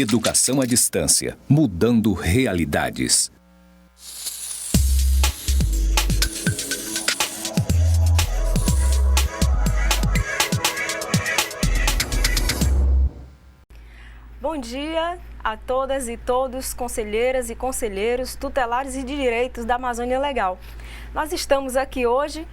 Educação à distância, mudando realidades. Bom dia a todas e todos, conselheiras e conselheiros, tutelares e de direitos da Amazônia Legal. Nós estamos aqui hoje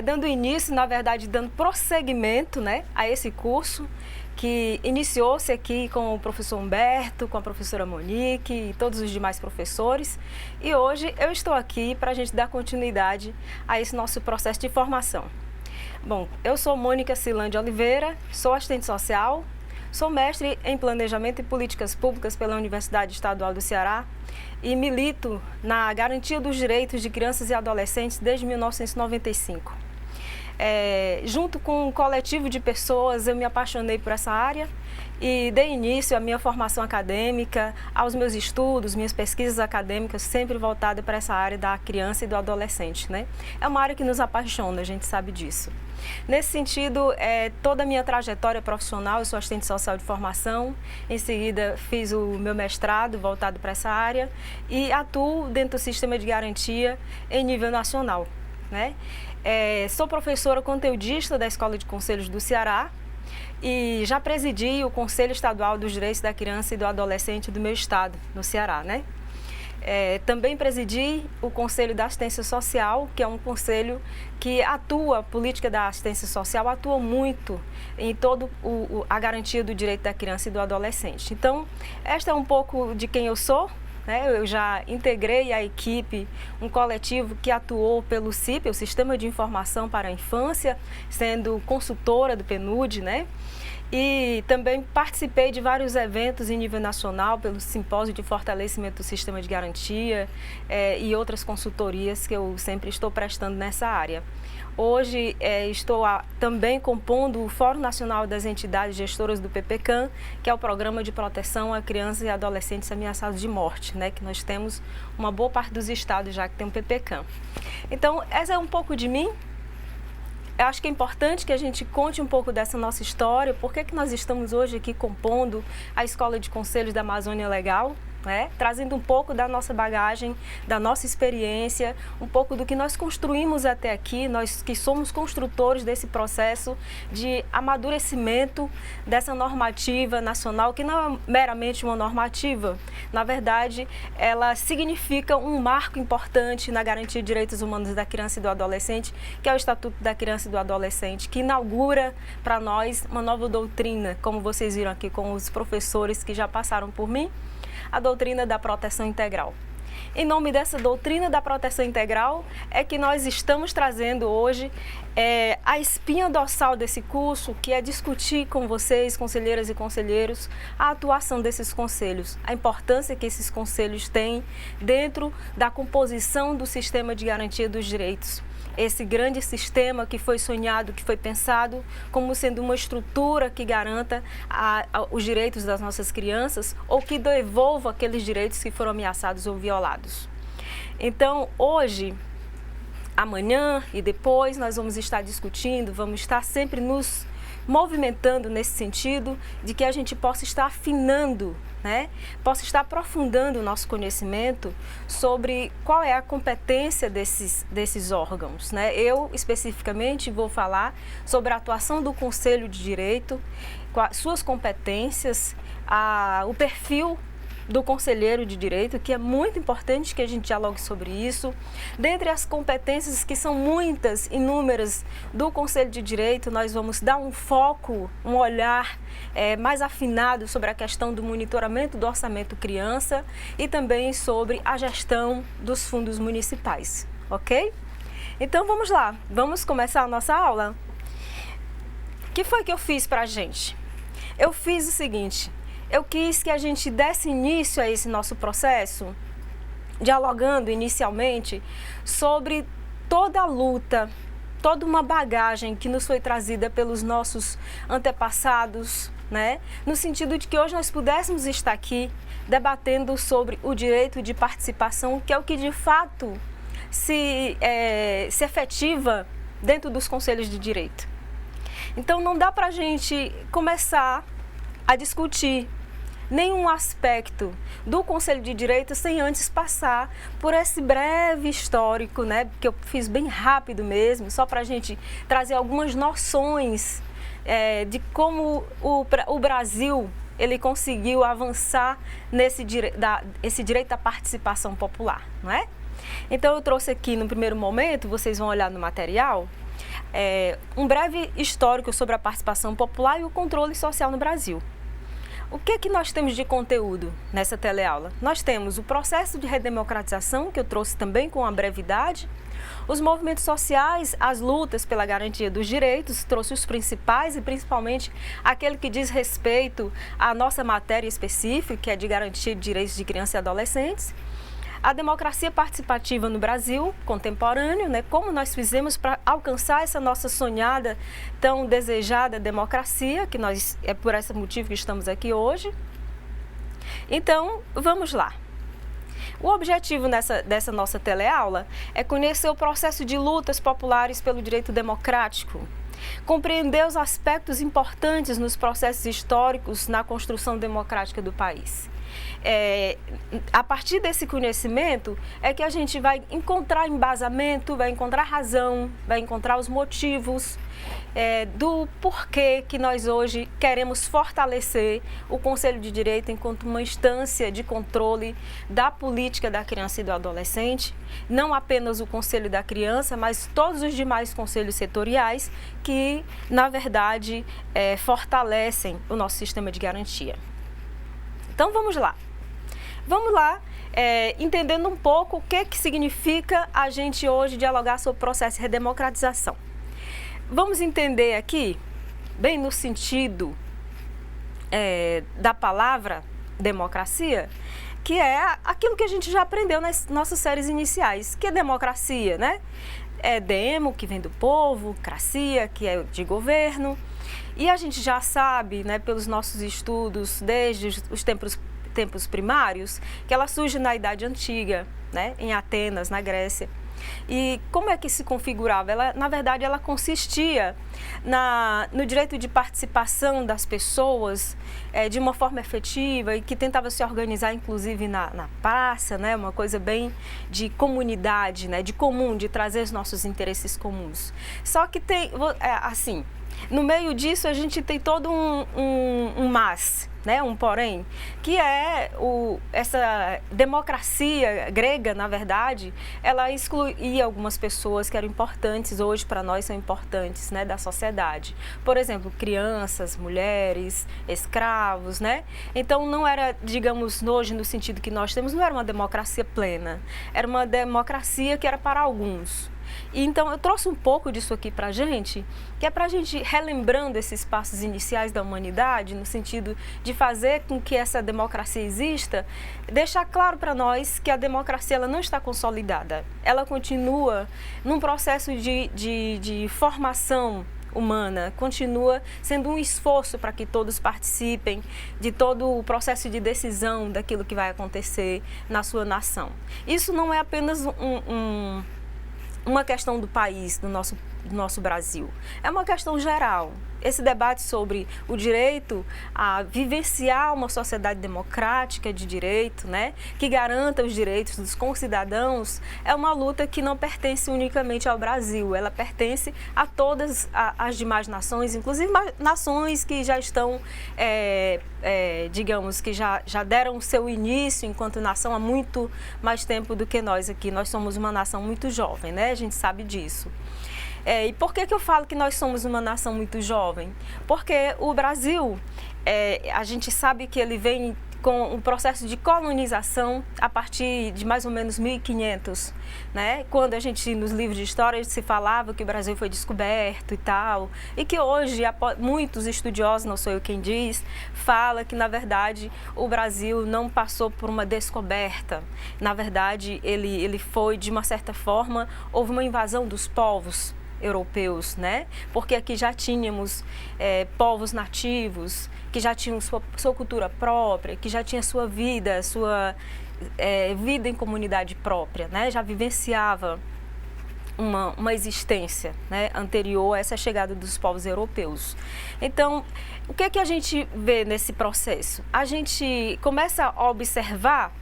dando início, na verdade, dando prosseguimento, a esse curso que iniciou-se aqui com o professor Humberto, com a professora Monique e todos os demais professores. E hoje eu estou aqui para a gente dar continuidade a esse nosso processo de formação. Bom, eu sou Mônica Cilande Oliveira, sou assistente social, sou mestre em Planejamento e Políticas Públicas pela Universidade Estadual do Ceará e milito na garantia dos direitos de crianças e adolescentes desde 1995. Junto com um coletivo de pessoas, eu me apaixonei por essa área e dei início à minha formação acadêmica, aos meus estudos, minhas pesquisas acadêmicas, sempre voltada para essa área da criança e do adolescente, É uma área que nos apaixona, a gente sabe disso. Nesse sentido, toda a minha trajetória profissional, eu sou assistente social de formação, em seguida fiz o meu mestrado voltado para essa área e atuo dentro do sistema de garantia em nível nacional, Sou professora conteudista da Escola de Conselhos do Ceará e já presidi o Conselho Estadual dos Direitos da Criança e do Adolescente do meu estado, no Ceará, Também presidi o Conselho da Assistência Social, que é um conselho que atua, a política da assistência social atua muito em toda a garantia do direito da criança e do adolescente. Então, esta é um pouco de quem eu sou. Eu já integrei a equipe, um coletivo que atuou pelo CIP, o Sistema de Informação para a Infância, sendo consultora do PNUD, E também participei de vários eventos em nível nacional, pelo Simpósio de Fortalecimento do Sistema de Garantia e outras consultorias que eu sempre estou prestando nessa área. Hoje estou também compondo o Fórum Nacional das Entidades Gestoras do PPCAM, que é o Programa de Proteção a Crianças e Adolescentes Ameaçados de Morte, que nós temos uma boa parte dos estados já que tem um PPCAM. Então, essa é um pouco de mim. Eu acho que é importante que a gente conte um pouco dessa nossa história, por que nós estamos hoje aqui compondo a Escola de Conselhos da Amazônia Legal, trazendo um pouco da nossa bagagem, da nossa experiência, um pouco do que nós construímos até aqui, nós que somos construtores desse processo de amadurecimento dessa normativa nacional, que não é meramente uma normativa, na verdade, ela significa um marco importante na garantia de direitos humanos da criança e do adolescente, que é o Estatuto da Criança e do Adolescente, que inaugura para nós uma nova doutrina, como vocês viram aqui com os professores que já passaram por mim, a doutrina da proteção integral. Em nome dessa doutrina da proteção integral é que nós estamos trazendo hoje a espinha dorsal desse curso, que é discutir com vocês, conselheiras e conselheiros, a atuação desses conselhos, a importância que esses conselhos têm dentro da composição do sistema de garantia dos direitos. Esse grande sistema que foi sonhado, que foi pensado como sendo uma estrutura que garanta os direitos das nossas crianças ou que devolva aqueles direitos que foram ameaçados ou violados. Então, hoje, amanhã e depois, nós vamos estar discutindo, vamos estar sempre nos movimentando nesse sentido de que a gente possa estar afinando, possa estar aprofundando o nosso conhecimento sobre qual é a competência desses órgãos, Eu, especificamente, vou falar sobre a atuação do Conselho de Direito, suas competências, o perfil do conselheiro de direito, que é muito importante que a gente dialogue sobre isso. Dentre as competências, que são muitas, inúmeras, do Conselho de Direito, nós vamos dar um foco, um olhar mais afinado sobre a questão do monitoramento do orçamento criança e também sobre a gestão dos fundos municipais, ok? Então vamos lá, vamos começar a nossa aula? O que foi que eu fiz para a gente? Eu fiz o seguinte: eu quis que a gente desse início a esse nosso processo, dialogando inicialmente sobre toda a luta, toda uma bagagem que nos foi trazida pelos nossos antepassados, no sentido de que hoje nós pudéssemos estar aqui debatendo sobre o direito de participação, que é o que de fato se efetiva dentro dos conselhos de direito. Então não dá para a gente começar a discutir nenhum aspecto do Conselho de Direito sem antes passar por esse breve histórico, né, que eu fiz bem rápido mesmo, só para a gente trazer algumas noções de como o Brasil ele conseguiu avançar esse direito à participação popular, não é? Então eu trouxe aqui no primeiro momento, vocês vão olhar no material, um breve histórico sobre a participação popular e o controle social no Brasil. O que nós temos de conteúdo nessa teleaula? Nós temos o processo de redemocratização, que eu trouxe também com uma brevidade, os movimentos sociais, as lutas pela garantia dos direitos, trouxe os principais e principalmente aquele que diz respeito à nossa matéria específica, que é de garantia de direitos de crianças e adolescentes. A democracia participativa no Brasil contemporâneo, né? Como nós fizemos para alcançar essa nossa sonhada, tão desejada democracia, que é por esse motivo que estamos aqui hoje. Então, vamos lá. O objetivo dessa nossa teleaula é conhecer o processo de lutas populares pelo direito democrático, compreender os aspectos importantes nos processos históricos na construção democrática do país. A partir desse conhecimento é que a gente vai encontrar embasamento, vai encontrar razão, vai encontrar os motivos do porquê que nós hoje queremos fortalecer o Conselho de Direito enquanto uma instância de controle da política da criança e do adolescente, não apenas o Conselho da Criança, mas todos os demais conselhos setoriais que, na verdade, fortalecem o nosso sistema de garantia. Então, vamos lá. Vamos lá, entendendo um pouco o que significa a gente hoje dialogar sobre o processo de redemocratização. Vamos entender aqui, bem no sentido da palavra democracia, que é aquilo que a gente já aprendeu nas nossas séries iniciais, que é democracia, né? É demo, que vem do povo, cracia, que é de governo. E a gente já sabe, né, pelos nossos estudos desde os tempos primários, que ela surge na Idade Antiga, né, em Atenas, na Grécia. E como é que se configurava? Na verdade, ela consistia no direito de participação das pessoas de uma forma efetiva e que tentava se organizar, inclusive, na praça, né? Uma coisa bem de comunidade, né? De comum, de trazer os nossos interesses comuns. Só que tem, assim, no meio disso a gente tem todo um mas, né, um porém, que é essa democracia grega, na verdade, ela excluía algumas pessoas que eram importantes, hoje para nós são importantes, né, da sociedade. Por exemplo, crianças, mulheres, escravos, né? Então não era, digamos, hoje no sentido que nós temos, não era uma democracia plena, era uma democracia que era para alguns. E então eu trouxe um pouco disso aqui para a gente, que é para a gente relembrando esses passos iniciais da humanidade, no sentido de fazer com que essa democracia exista, deixar claro para nós que a democracia ela não está consolidada, ela continua num processo de formação humana, continua sendo um esforço para que todos participem de todo o processo de decisão daquilo que vai acontecer na sua nação. Isso não é apenas uma questão do país, do nosso Brasil. É uma questão geral. Esse debate sobre o direito a vivenciar uma sociedade democrática de direito, né, que garanta os direitos dos concidadãos, é uma luta que não pertence unicamente ao Brasil, ela pertence a todas as demais nações, inclusive nações que já estão, digamos, que já deram o seu início enquanto nação há muito mais tempo do que nós aqui. Nós somos uma nação muito jovem, né? A gente sabe disso. E por que eu falo que nós somos uma nação muito jovem? Porque o Brasil, a gente sabe que ele vem com um processo de colonização a partir de mais ou menos 1500, né? Quando a gente, nos livros de história, se falava que o Brasil foi descoberto e tal, e que hoje muitos estudiosos, não sou eu quem diz, fala que, na verdade, o Brasil não passou por uma descoberta. Na verdade, ele foi, de uma certa forma, houve uma invasão dos povos europeus, né? Porque aqui já tínhamos povos nativos, que já tinham sua cultura própria, que já tinha sua vida, vida em comunidade própria, né? Já vivenciava uma existência, né, anterior a essa chegada dos povos europeus. Então, o que é que a gente vê nesse processo? A gente começa a observar,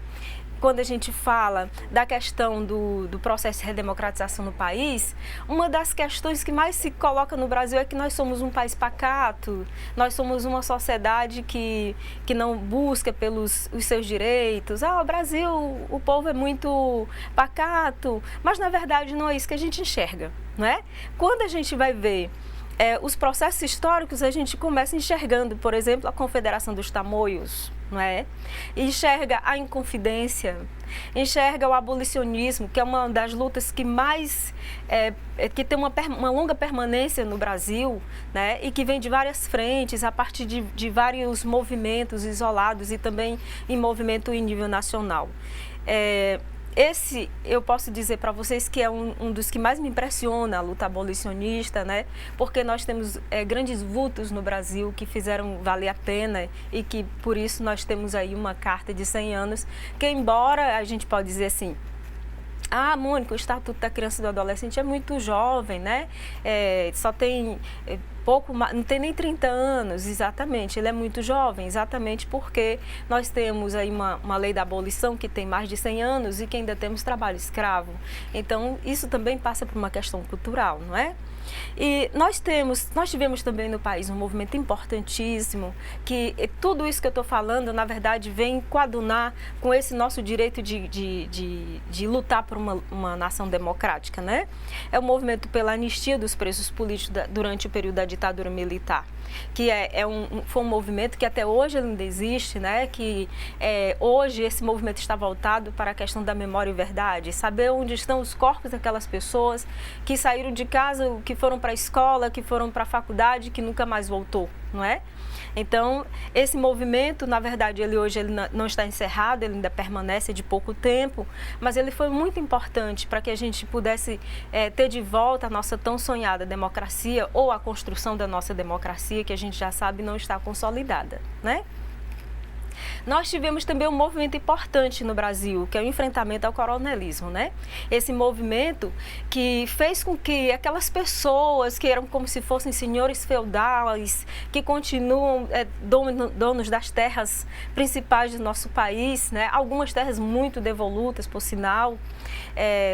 quando a gente fala da questão do processo de redemocratização no país, uma das questões que mais se coloca no Brasil é que nós somos um país pacato, nós somos uma sociedade que não busca pelos os seus direitos. O Brasil, o povo é muito pacato, mas na verdade não é isso que a gente enxerga, não é? Quando a gente vai ver os processos históricos, a gente começa enxergando, por exemplo, a Confederação dos Tamoios, não é? Enxerga a Inconfidência, enxerga o abolicionismo, que é uma das lutas que mais, que tem uma longa permanência no Brasil, né? E que vem de várias frentes, a partir de vários movimentos isolados e também em movimento em nível nacional. Esse, eu posso dizer para vocês que é um dos que mais me impressiona, a luta abolicionista, né? Porque nós temos grandes vultos no Brasil que fizeram valer a pena e que, por isso, nós temos aí uma carta de 100 anos, que embora a gente pode dizer assim, Mônica, o Estatuto da Criança e do Adolescente é muito jovem, né? Só tem pouco, não tem nem 30 anos, exatamente, ele é muito jovem, exatamente porque nós temos aí uma lei da abolição que tem mais de 100 anos e que ainda temos trabalho escravo. Então, isso também passa por uma questão cultural, não é? E nós tivemos também no país um movimento importantíssimo, que tudo isso que eu estou falando, na verdade, vem coadunar com esse nosso direito de lutar por uma nação democrática, né? É o movimento pela anistia dos presos políticos durante o período da ditadura militar, que foi um movimento que até hoje ainda existe, né? Que hoje esse movimento está voltado para a questão da memória e verdade, saber onde estão os corpos daquelas pessoas que saíram de casa, que foram para a escola, que foram para a faculdade, que nunca mais voltou, não é? Então, esse movimento, na verdade, hoje não está encerrado, ele ainda permanece de pouco tempo, mas ele foi muito importante para que a gente pudesse ter de volta a nossa tão sonhada democracia, ou a construção da nossa democracia, que a gente já sabe não está consolidada, né? Nós tivemos também um movimento importante no Brasil, que é o enfrentamento ao coronelismo, né? Esse movimento que fez com que aquelas pessoas que eram como se fossem senhores feudais, que continuam donos das terras principais do nosso país, né? Algumas terras muito devolutas, por sinal,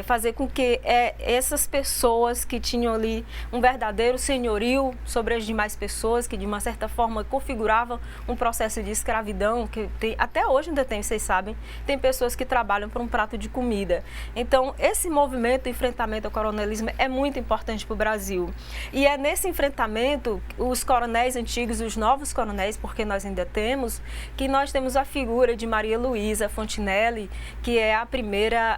fazer com que essas pessoas que tinham ali um verdadeiro senhorio sobre as demais pessoas, que de uma certa forma configuravam um processo de escravidão, que até hoje ainda tem, vocês sabem, tem pessoas que trabalham por um prato de comida. Então, esse movimento de enfrentamento ao coronelismo é muito importante para o Brasil. E é nesse enfrentamento, os coronéis antigos, os novos coronéis, porque nós ainda temos, que nós temos a figura de Maria Luísa Fontinelli, que é a primeira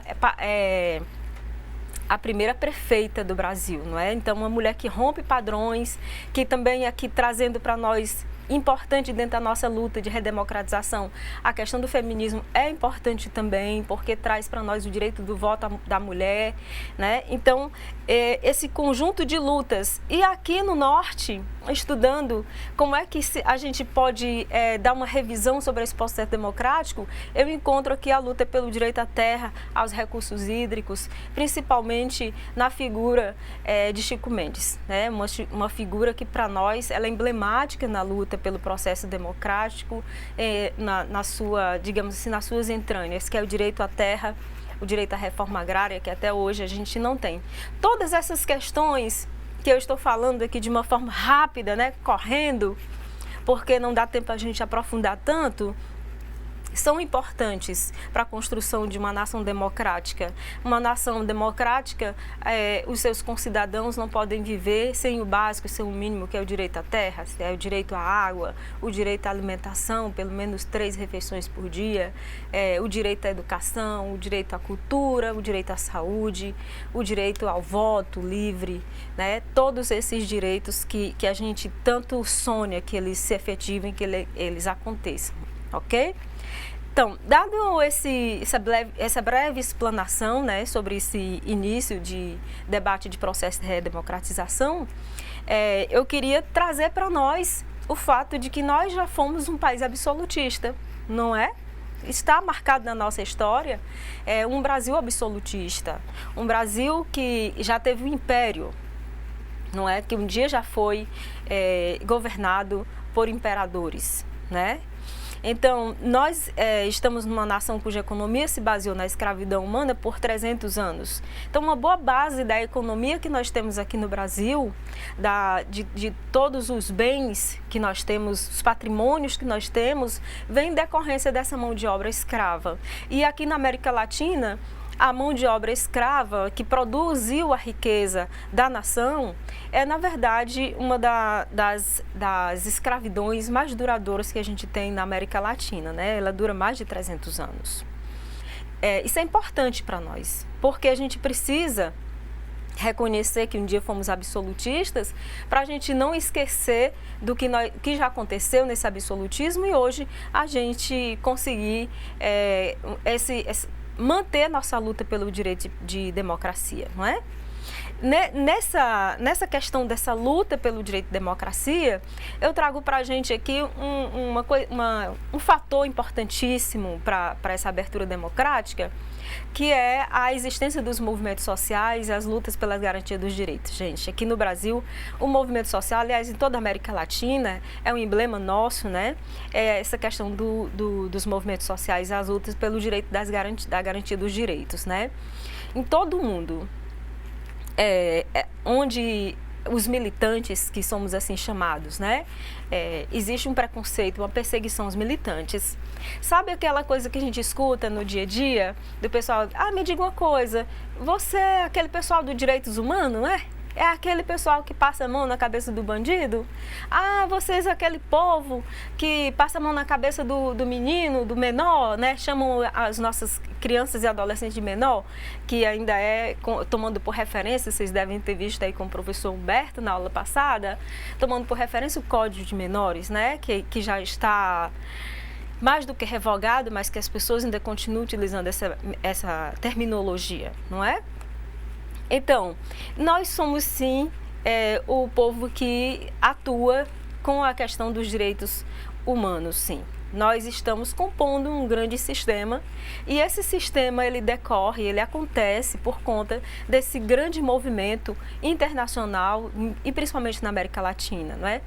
prefeita do Brasil, não é? Então, uma mulher que rompe padrões, que também aqui trazendo para nós, importante dentro da nossa luta de redemocratização, a questão do feminismo é importante também, porque traz para nós o direito do voto da mulher, né? Então, esse conjunto de lutas. E aqui no Norte, estudando como é que a gente pode dar uma revisão sobre esse processo democrático, eu encontro aqui a luta pelo direito à terra, aos recursos hídricos, principalmente na figura de Chico Mendes, né? Uma figura que para nós ela é emblemática na luta pelo processo democrático, digamos assim, nas suas entranhas, que é o direito à terra, o direito à reforma agrária, que até hoje a gente não tem. Todas essas questões que eu estou falando aqui de uma forma rápida, né, correndo, porque não dá tempo a gente aprofundar tanto, são importantes para a construção de uma nação democrática. Uma nação democrática, os seus concidadãos não podem viver sem o básico, sem o mínimo, que é o direito à terra, é o direito à água, o direito à alimentação, pelo menos 3 refeições por dia, o direito à educação, o direito à cultura, o direito à saúde, o direito ao voto livre, né? Todos esses direitos que a gente tanto sonha que eles se efetivem, que eles aconteçam, ok? Então, dado essa breve explanação, né, sobre esse início de debate de processo de redemocratização, eu queria trazer para nós o fato de que nós já fomos um país absolutista, não é? está marcado na nossa história um Brasil absolutista, um Brasil que já teve um império, não é? Que um dia já foi governado por imperadores, né? Então, nós estamos numa nação cuja economia se baseou na escravidão humana por 300 anos. Então, uma boa base da economia que nós temos aqui no Brasil, de todos os bens que nós temos, os patrimônios que nós temos, vem em decorrência dessa mão de obra escrava. E aqui na América Latina, a mão de obra escrava que produziu a riqueza da nação é, na verdade, uma das escravidões mais duradouras que a gente tem na América Latina, né? Ela dura mais de 300 anos. Isso é importante para nós, porque a gente precisa reconhecer que um dia fomos absolutistas, para a gente não esquecer do que já aconteceu nesse absolutismo e hoje a gente conseguir manter nossa luta pelo direito de democracia, não é? Nessa questão dessa luta pelo direito de democracia, eu trago para a gente aqui um fator importantíssimo para essa abertura democrática, que é a existência dos movimentos sociais e as lutas pela garantia dos direitos. Gente, aqui no Brasil, o movimento social, aliás, em toda a América Latina, é um emblema nosso, né? Essa questão dos movimentos sociais e as lutas pelo direito da garantia dos direitos, né? Em todo o mundo, onde os militantes, que somos assim chamados, né? Existe um preconceito, uma perseguição aos militantes. Sabe aquela coisa que a gente escuta no dia a dia, do pessoal, me diga uma coisa, você é aquele pessoal dos direitos humanos, não é? É aquele pessoal que passa a mão na cabeça do bandido? Vocês aquele povo que passa a mão na cabeça do menino, do menor, né? Chamam as nossas crianças e adolescentes de menor, que ainda tomando por referência, vocês devem ter visto aí com o professor Humberto na aula passada, tomando por referência o Código de Menores, né? Que já está mais do que revogado, mas que as pessoas ainda continuam utilizando essa terminologia, não é? Então, nós somos sim o povo que atua com a questão dos direitos humanos, sim. Nós estamos compondo um grande sistema e esse sistema ele acontece por conta desse grande movimento internacional e principalmente na América Latina, não é?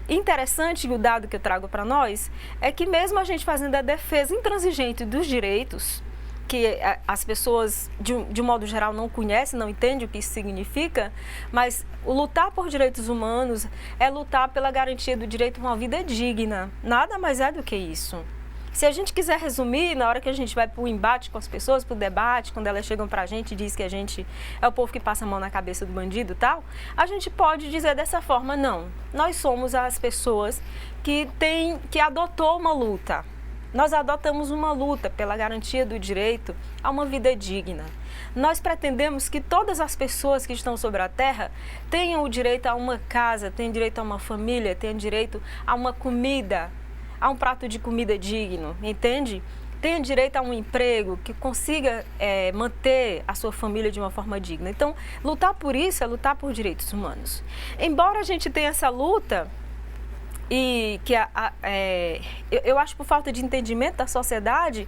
Interessante o dado que eu trago para nós é que mesmo a gente fazendo a defesa intransigente dos direitos, que as pessoas, de um modo geral, não conhecem, não entendem o que isso significa, mas o lutar por direitos humanos é lutar pela garantia do direito a uma vida digna. Nada mais é do que isso. Se a gente quiser resumir, na hora que a gente vai para o embate com as pessoas, para o debate, quando elas chegam para a gente e dizem que a gente é o povo que passa a mão na cabeça do bandido e tal, a gente pode dizer dessa forma, não. Nós somos as pessoas que adotou uma luta. Nós adotamos uma luta pela garantia do direito a uma vida digna. Nós pretendemos que todas as pessoas que estão sobre a terra tenham o direito a uma casa, tenham direito a uma família, tenham direito a uma comida, a um prato de comida digno, entende? Tenha direito a um emprego, que consiga manter a sua família de uma forma digna. Então, lutar por isso é lutar por direitos humanos. Embora a gente tenha essa luta, e que eu acho por falta de entendimento da sociedade,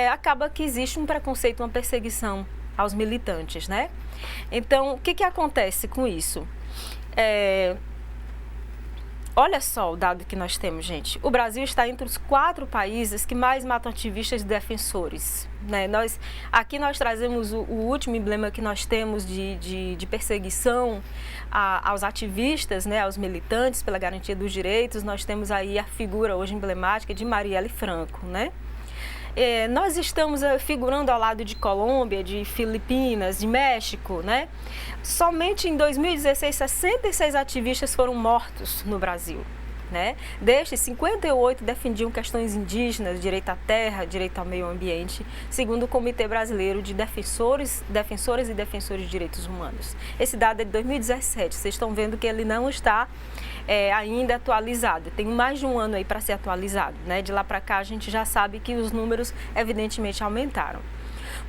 acaba que existe um preconceito, uma perseguição aos militantes, né? Então, o que acontece com isso? Olha só o dado que nós temos, gente. O Brasil está entre os 4 países que mais matam ativistas e defensores, né? Aqui nós trazemos o último emblema que nós temos de perseguição aos ativistas, né, aos militantes pela garantia dos direitos. Nós temos aí a figura hoje emblemática de Marielle Franco, né? Nós estamos figurando ao lado de Colômbia, de Filipinas, de México, né? Somente em 2016, 66 ativistas foram mortos no Brasil, né? Destes, 58 defendiam questões indígenas, direito à terra, direito ao meio ambiente, segundo o Comitê Brasileiro de Defensoras e Defensores de Direitos Humanos. Esse dado é de 2017, vocês estão vendo que ele não está ainda atualizado. Tem mais de um ano aí para ser atualizado, né? De lá para cá a gente já sabe que os números evidentemente aumentaram.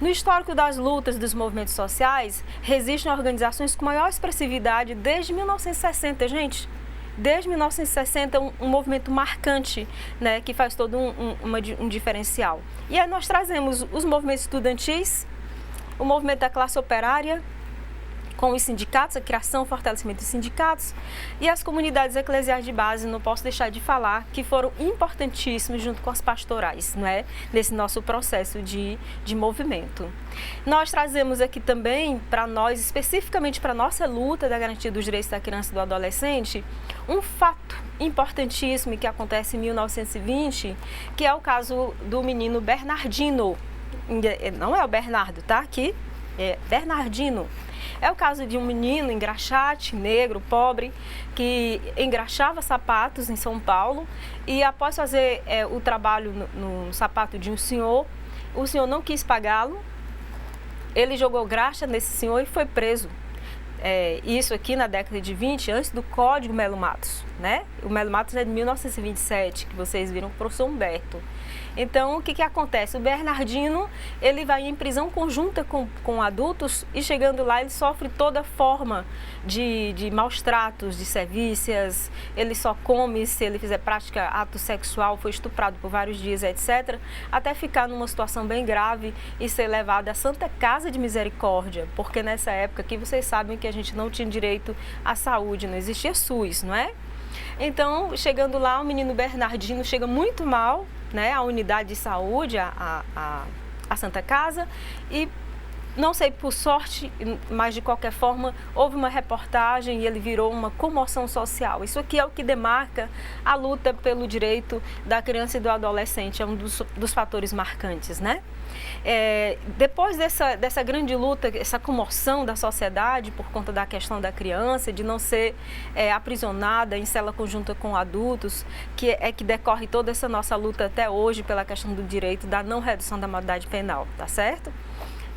No histórico das lutas dos movimentos sociais, resistem organizações com maior expressividade desde 1960, gente. desde 1960, um movimento marcante, né, que faz todo um diferencial. E aí nós trazemos os movimentos estudantis, o movimento da classe operária, com os sindicatos, a criação e fortalecimento dos sindicatos, e as comunidades eclesiais de base, não posso deixar de falar, que foram importantíssimos junto com as pastorais, não é? Nesse nosso processo de movimento. Nós trazemos aqui também para nós, especificamente para a nossa luta da garantia dos direitos da criança e do adolescente, um fato importantíssimo que acontece em 1920, que é o caso do menino Bernardino. Não é o Bernardo, tá? Aqui é Bernardino. É o caso de um menino engraxate, negro, pobre, que engraxava sapatos em São Paulo e após fazer o trabalho no sapato de um senhor, o senhor não quis pagá-lo, ele jogou graxa nesse senhor e foi preso. Isso aqui na década de 20, antes do Código Melo Matos, né? O Melo Matos é de 1927, que vocês viram, o professor Humberto. Então, o que acontece? O Bernardino, ele vai em prisão conjunta com adultos e chegando lá ele sofre toda forma de maus tratos, de sevícias, ele só come se ele fizer prática ato sexual, foi estuprado por vários dias, etc., até ficar numa situação bem grave e ser levado à Santa Casa de Misericórdia, porque nessa época aqui vocês sabem que a gente não tinha direito à saúde, não existia SUS, não é? Então, chegando lá, o menino Bernardino chega muito mal, né, a unidade de saúde, a Santa Casa, e não sei por sorte, mas de qualquer forma, houve uma reportagem e ele virou uma comoção social. Isso aqui é o que demarca a luta pelo direito da criança e do adolescente, é um dos fatores marcantes, né? Depois dessa grande luta, essa comoção da sociedade por conta da questão da criança, de não ser aprisionada em cela conjunta com adultos, que decorre toda essa nossa luta até hoje pela questão do direito da não redução da maioridade penal, tá certo?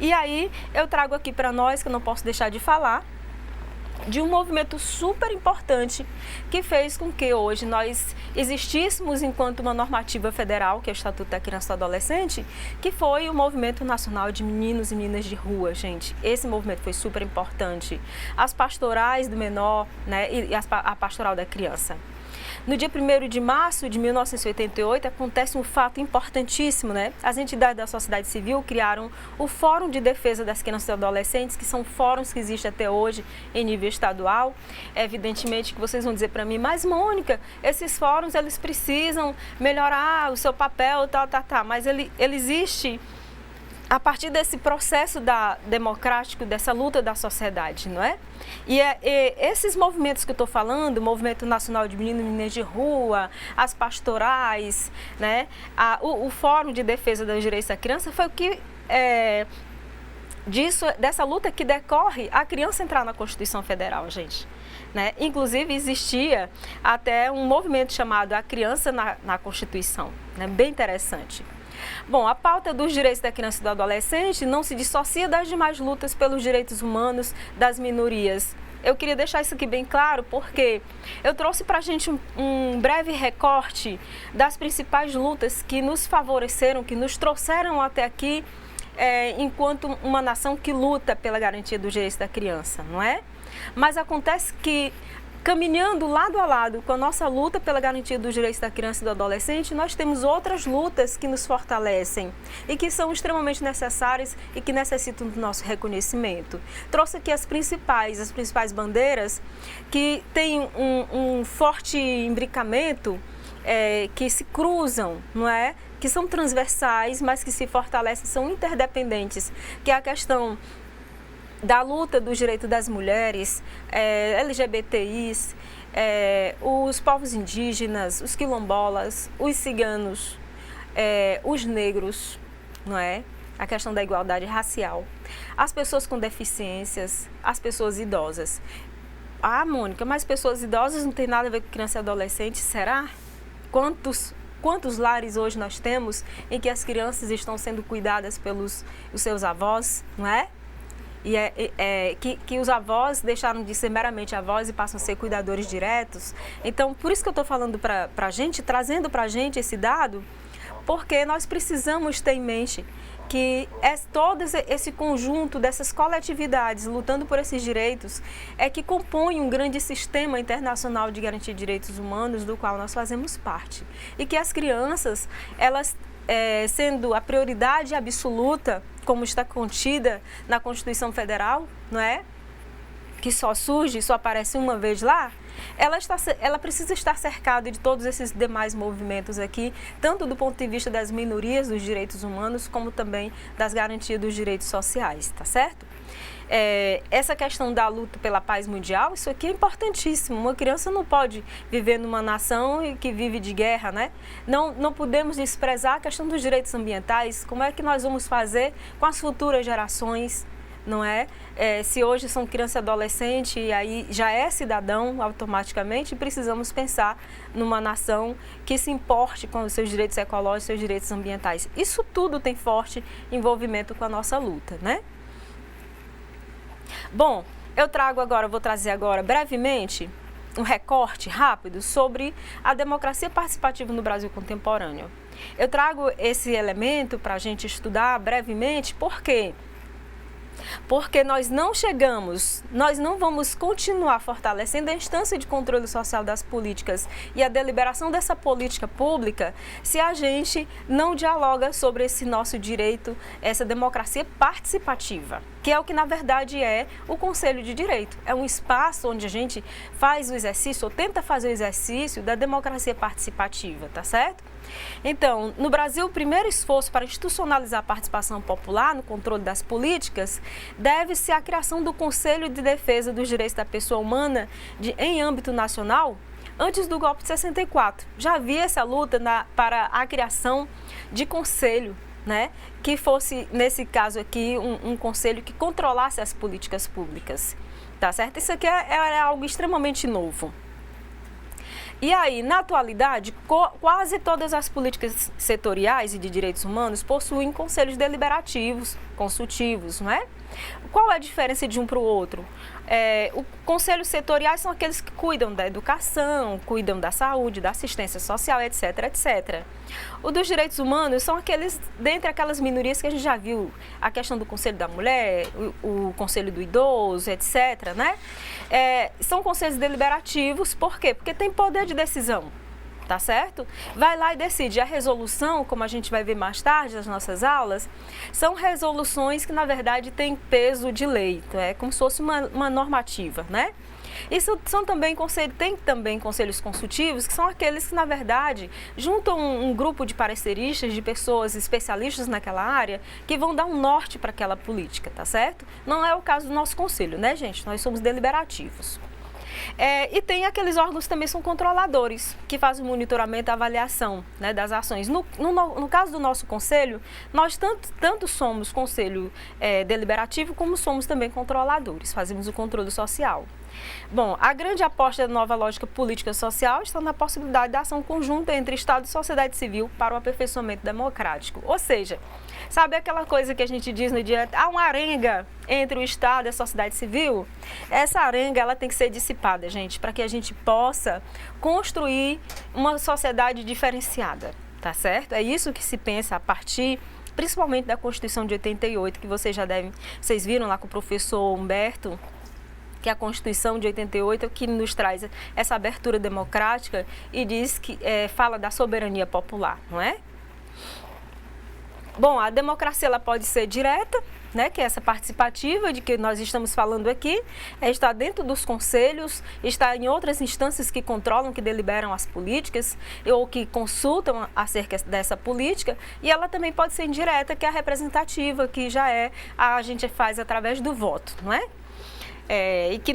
E aí eu trago aqui para nós, que eu não posso deixar de falar, de um movimento super importante que fez com que hoje nós existíssemos enquanto uma normativa federal, que é o Estatuto da Criança e do Adolescente, que foi o Movimento Nacional de Meninos e Meninas de Rua, gente. Esse movimento foi super importante. As pastorais do menor, né, e a pastoral da criança. No dia 1º de março de 1988, acontece um fato importantíssimo, né? As entidades da sociedade civil criaram o Fórum de Defesa das Crianças e Adolescentes, que são fóruns que existem até hoje em nível estadual. Evidentemente que vocês vão dizer para mim, mas Mônica, esses fóruns, eles precisam melhorar o seu papel, mas ele existe a partir desse processo democrático, dessa luta da sociedade, não é? E esses movimentos que eu estou falando, o Movimento Nacional de Meninos e Meninas de Rua, as pastorais, né? O Fórum de Defesa dos Direitos da Criança foi o que dessa luta que decorre a criança entrar na Constituição Federal, gente. Né? Inclusive existia até um movimento chamado A Criança na Constituição, né? Bem interessante. Bom, a pauta dos direitos da criança e do adolescente não se dissocia das demais lutas pelos direitos humanos das minorias. Eu queria deixar isso aqui bem claro porque eu trouxe para a gente um breve recorte das principais lutas que nos favoreceram, que nos trouxeram até aqui enquanto uma nação que luta pela garantia dos direitos da criança, não é? Mas acontece que caminhando lado a lado com a nossa luta pela garantia dos direitos da criança e do adolescente, nós temos outras lutas que nos fortalecem e que são extremamente necessárias e que necessitam do nosso reconhecimento. Trouxe aqui as principais bandeiras que têm um forte imbricamento, que se cruzam, não é? Que são transversais, mas que se fortalecem, são interdependentes, que é a questão da luta dos direitos das mulheres, LGBTIs, os povos indígenas, os quilombolas, os ciganos, os negros, não é? A questão da igualdade racial, as pessoas com deficiências, as pessoas idosas. Ah, Mônica, mas pessoas idosas não tem nada a ver com criança e adolescente, será? Quantos lares hoje nós temos em que as crianças estão sendo cuidadas pelos os seus avós, não é? E que os avós deixaram de ser meramente avós e passam a ser cuidadores diretos. Então, por isso que eu estou falando para a gente, trazendo para a gente esse dado, porque nós precisamos ter em mente que todo esse conjunto dessas coletividades lutando por esses direitos é que compõe um grande sistema internacional de garantia de direitos humanos do qual nós fazemos parte. E que as crianças, elas sendo a prioridade absoluta, como está contida na Constituição Federal, não é? Que só surge, só aparece uma vez lá, ela precisa estar cercada de todos esses demais movimentos aqui, tanto do ponto de vista das minorias dos direitos humanos, como também das garantias dos direitos sociais, tá certo? Essa questão da luta pela paz mundial, isso aqui é importantíssimo. Uma criança não pode viver numa nação que vive de guerra, né? Não podemos desprezar a questão dos direitos ambientais. Como é que nós vamos fazer com as futuras gerações? Não é? Se hoje são criança e adolescente e aí já é cidadão automaticamente, precisamos pensar numa nação que se importe com os seus direitos ecológicos, seus direitos ambientais. Isso tudo tem forte envolvimento com a nossa luta, né? Bom, vou trazer agora brevemente um recorte rápido sobre a democracia participativa no Brasil contemporâneo. Eu trago esse elemento para a gente estudar brevemente, por quê? Porque nós não vamos continuar fortalecendo a instância de controle social das políticas e a deliberação dessa política pública se a gente não dialoga sobre esse nosso direito, essa democracia participativa, que é o que na verdade é o Conselho de Direito. É um espaço onde a gente faz o exercício, ou tenta fazer o exercício da democracia participativa, tá certo? Então, no Brasil, o primeiro esforço para institucionalizar a participação popular no controle das políticas deve-se à criação do Conselho de Defesa dos Direitos da Pessoa Humana em âmbito nacional, antes do golpe de 64. Já havia essa luta para a criação de conselho, né? Que fosse, nesse caso aqui, um conselho que controlasse as políticas públicas, tá certo? Isso aqui é algo extremamente novo. E aí, na atualidade, quase todas as políticas setoriais e de direitos humanos possuem conselhos deliberativos, consultivos, não é? Qual é a diferença de um para o outro? Os conselhos setoriais são aqueles que cuidam da educação, cuidam da saúde, da assistência social, etc, etc. O dos direitos humanos são aqueles, dentre aquelas minorias que a gente já viu, a questão do Conselho da Mulher, o Conselho do Idoso, etc, né? São conselhos deliberativos, por quê? Porque tem poder de decisão. Tá certo? Vai lá e decide. A resolução, como a gente vai ver mais tarde nas nossas aulas, são resoluções que, na verdade, têm peso de lei. É como se fosse uma normativa, né? Isso são também tem também conselhos consultivos, que são aqueles que, na verdade, juntam um grupo de pareceristas, de pessoas especialistas naquela área, que vão dar um norte para aquela política, tá certo? Não é o caso do nosso conselho, né, gente? Nós somos deliberativos. E tem aqueles órgãos que também são controladores, que fazem o monitoramento e avaliação, né, das ações. No caso do nosso conselho, nós tanto somos conselho deliberativo, como somos também controladores, fazemos o controle social. Bom, a grande aposta da nova lógica política social está na possibilidade da ação conjunta entre Estado e sociedade civil para o aperfeiçoamento democrático. Ou seja, sabe aquela coisa que a gente diz no dia, há uma arenga entre o Estado e a sociedade civil? Essa arenga, ela tem que ser dissipada, gente, para que a gente possa construir uma sociedade diferenciada, tá certo? É isso que se pensa a partir, principalmente da Constituição de 88, que vocês viram lá com o professor Humberto, que a Constituição de 88 é que nos traz essa abertura democrática e diz que fala da soberania popular, não é? Bom, a democracia ela pode ser direta, né, que é essa participativa de que nós estamos falando aqui, está dentro dos conselhos, está em outras instâncias que controlam, que deliberam as políticas ou que consultam acerca dessa política, e ela também pode ser indireta, que é a representativa, que a gente faz através do voto, não é? E que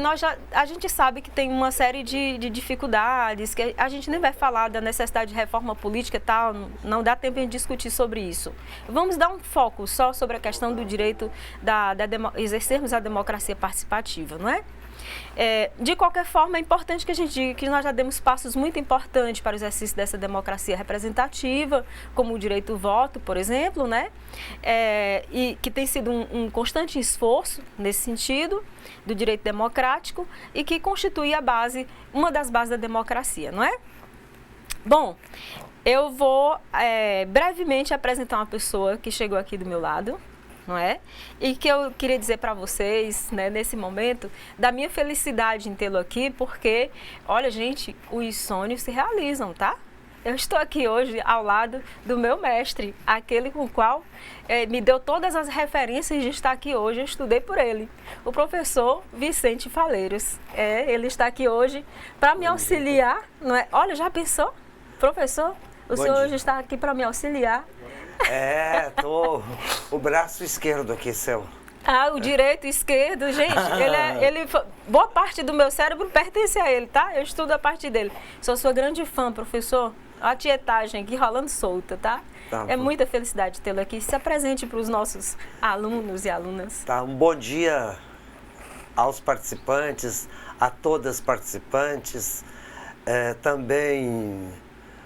a gente sabe que tem uma série de dificuldades, que a gente nem vai falar da necessidade de reforma política e tal, não dá tempo de discutir sobre isso. Vamos dar um foco só sobre a questão do direito exercermos a democracia participativa, não é? De qualquer forma, é importante que a gente diga que nós já demos passos muito importantes para o exercício dessa democracia representativa, como o direito ao voto, por exemplo, né? E que tem sido um constante esforço nesse sentido, do direito democrático, e que constitui uma das bases da democracia, não é? Bom, Eu vou brevemente apresentar uma pessoa que chegou aqui do meu lado, não é? E que eu queria dizer para vocês, né, nesse momento, da minha felicidade em tê-lo aqui, porque, olha, gente, os sonhos se realizam, tá? Eu estou aqui hoje ao lado do meu mestre, aquele com o qual me deu todas as referências de estar aqui hoje. Eu estudei por ele, o professor Vicente Faleiros. Ele está aqui hoje para me auxiliar, não é? Olha, já pensou, professor? O senhor hoje está aqui para me auxiliar. O braço esquerdo aqui, seu. O direito, esquerdo, gente, boa parte do meu cérebro pertence a ele, tá? Eu estudo a partir dele. Sou sua grande fã, professor. A tietagem aqui rolando solta, tá? É muita felicidade tê-lo aqui. Se apresente para os nossos alunos e alunas. Tá, um bom dia aos participantes, a todas as participantes. Também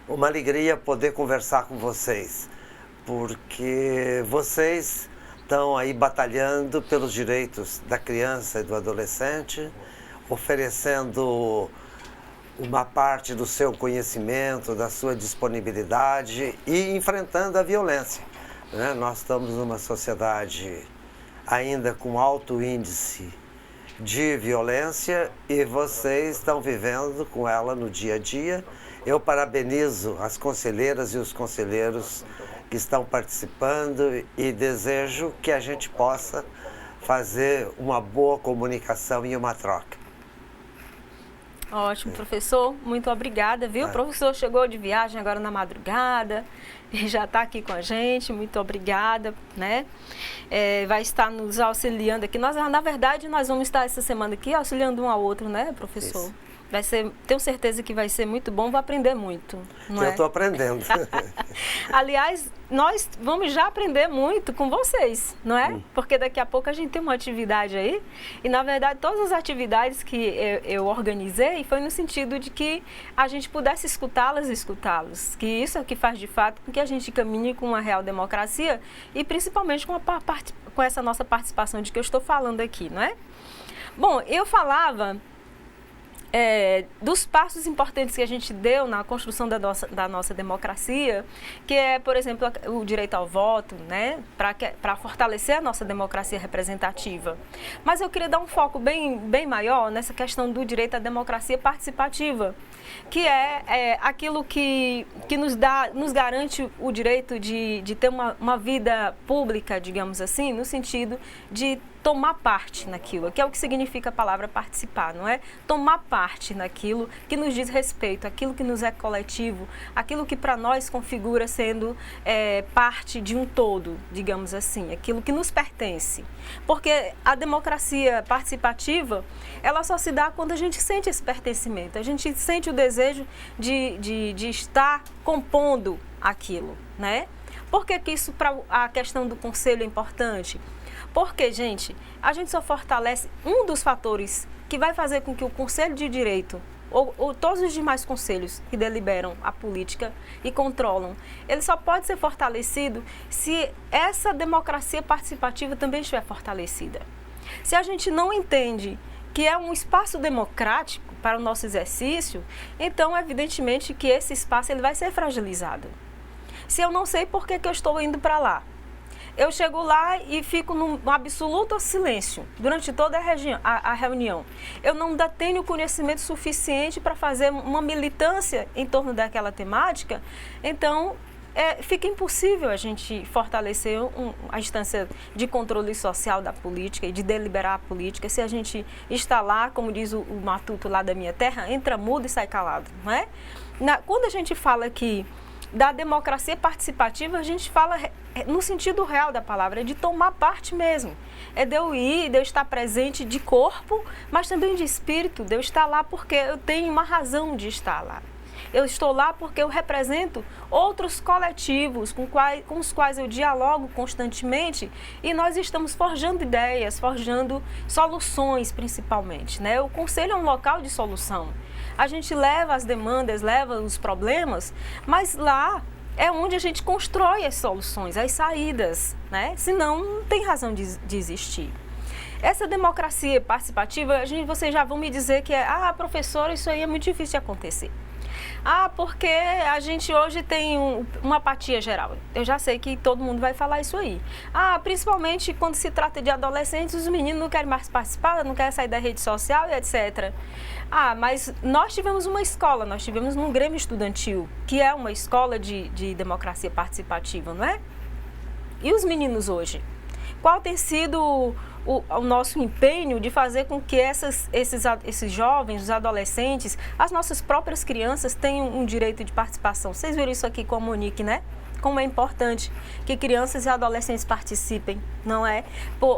uma alegria poder conversar com vocês, porque vocês estão aí batalhando pelos direitos da criança e do adolescente, oferecendo uma parte do seu conhecimento, da sua disponibilidade e enfrentando a violência, né? Nós estamos numa sociedade ainda com alto índice de violência e vocês estão vivendo com ela no dia a dia. Eu parabenizo as conselheiras e os conselheiros que estão participando e desejo que a gente possa fazer uma boa comunicação e uma troca. Ótimo, professor. Muito obrigada, viu? O professor chegou de viagem agora na madrugada e já está aqui com a gente. Muito obrigada, né? Vai estar nos auxiliando aqui. Na verdade, nós vamos estar essa semana aqui auxiliando um ao outro, né, professor? Isso. Tenho certeza que vai ser muito bom, vou aprender muito. Eu estou aprendendo. Aliás, nós vamos já aprender muito com vocês, não é? Porque daqui a pouco a gente tem uma atividade aí. E, na verdade, todas as atividades que eu organizei foi no sentido de que a gente pudesse escutá-los. Que isso é o que faz, de fato, com que a gente caminhe com uma real democracia e, principalmente, com essa nossa participação de que eu estou falando aqui, não é? Bom, eu falava dos passos importantes que a gente deu na construção da nossa democracia, que é, por exemplo, o direito ao voto, né, para fortalecer a nossa democracia representativa. Mas eu queria dar um foco bem maior nessa questão do direito à democracia participativa, que é aquilo que nos garante o direito de ter uma vida pública, digamos assim, no sentido de tomar parte naquilo, que é o que significa a palavra participar, não é? Tomar parte naquilo que nos diz respeito, aquilo que nos é coletivo, aquilo que para nós configura sendo parte de um todo, digamos assim, aquilo que nos pertence. Porque a democracia participativa, ela só se dá quando a gente sente esse pertencimento, a gente sente o desejo de estar compondo aquilo, né? Por que isso para a questão do conselho é importante? Porque, gente, a gente só fortalece um dos fatores que vai fazer com que o Conselho de Direito, ou todos os demais conselhos que deliberam a política e controlam, ele só pode ser fortalecido se essa democracia participativa também estiver fortalecida. Se a gente não entende que é um espaço democrático para o nosso exercício, então, evidentemente, que esse espaço ele vai ser fragilizado. Se eu não sei por que eu estou indo para lá, eu chego lá e fico num absoluto silêncio durante toda a reunião. Eu não tenho conhecimento suficiente para fazer uma militância em torno daquela temática, então fica impossível a gente fortalecer a instância de controle social da política e de deliberar a política se a gente está lá, como diz o matuto lá da minha terra, entra mudo e sai calado, não é? Quando a gente fala aqui da democracia participativa, a gente fala no sentido real da palavra, é de tomar parte mesmo. É de eu ir, de eu estar presente de corpo, mas também de espírito, de eu estar lá porque eu tenho uma razão de estar lá. Eu estou lá porque eu represento outros coletivos com os quais eu dialogo constantemente e nós estamos forjando ideias, forjando soluções principalmente, né? O conselho é um local de solução. A gente leva as demandas, leva os problemas, mas lá é onde a gente constrói as soluções, as saídas, né? Senão não tem razão de existir. Essa democracia participativa, vocês já vão me dizer que professora, isso aí é muito difícil de acontecer. Porque a gente hoje tem uma apatia geral. Eu já sei que todo mundo vai falar isso aí. Principalmente quando se trata de adolescentes, os meninos não querem mais participar, não querem sair da rede social e etc. Mas nós tivemos uma escola, nós tivemos um Grêmio Estudantil, que é uma escola de democracia participativa, não é? E os meninos hoje? Qual tem sido o nosso empenho de fazer com que esses jovens, os adolescentes, as nossas próprias crianças tenham um direito de participação? Vocês viram isso aqui com a Monique, né? Como é importante que crianças e adolescentes participem, não é?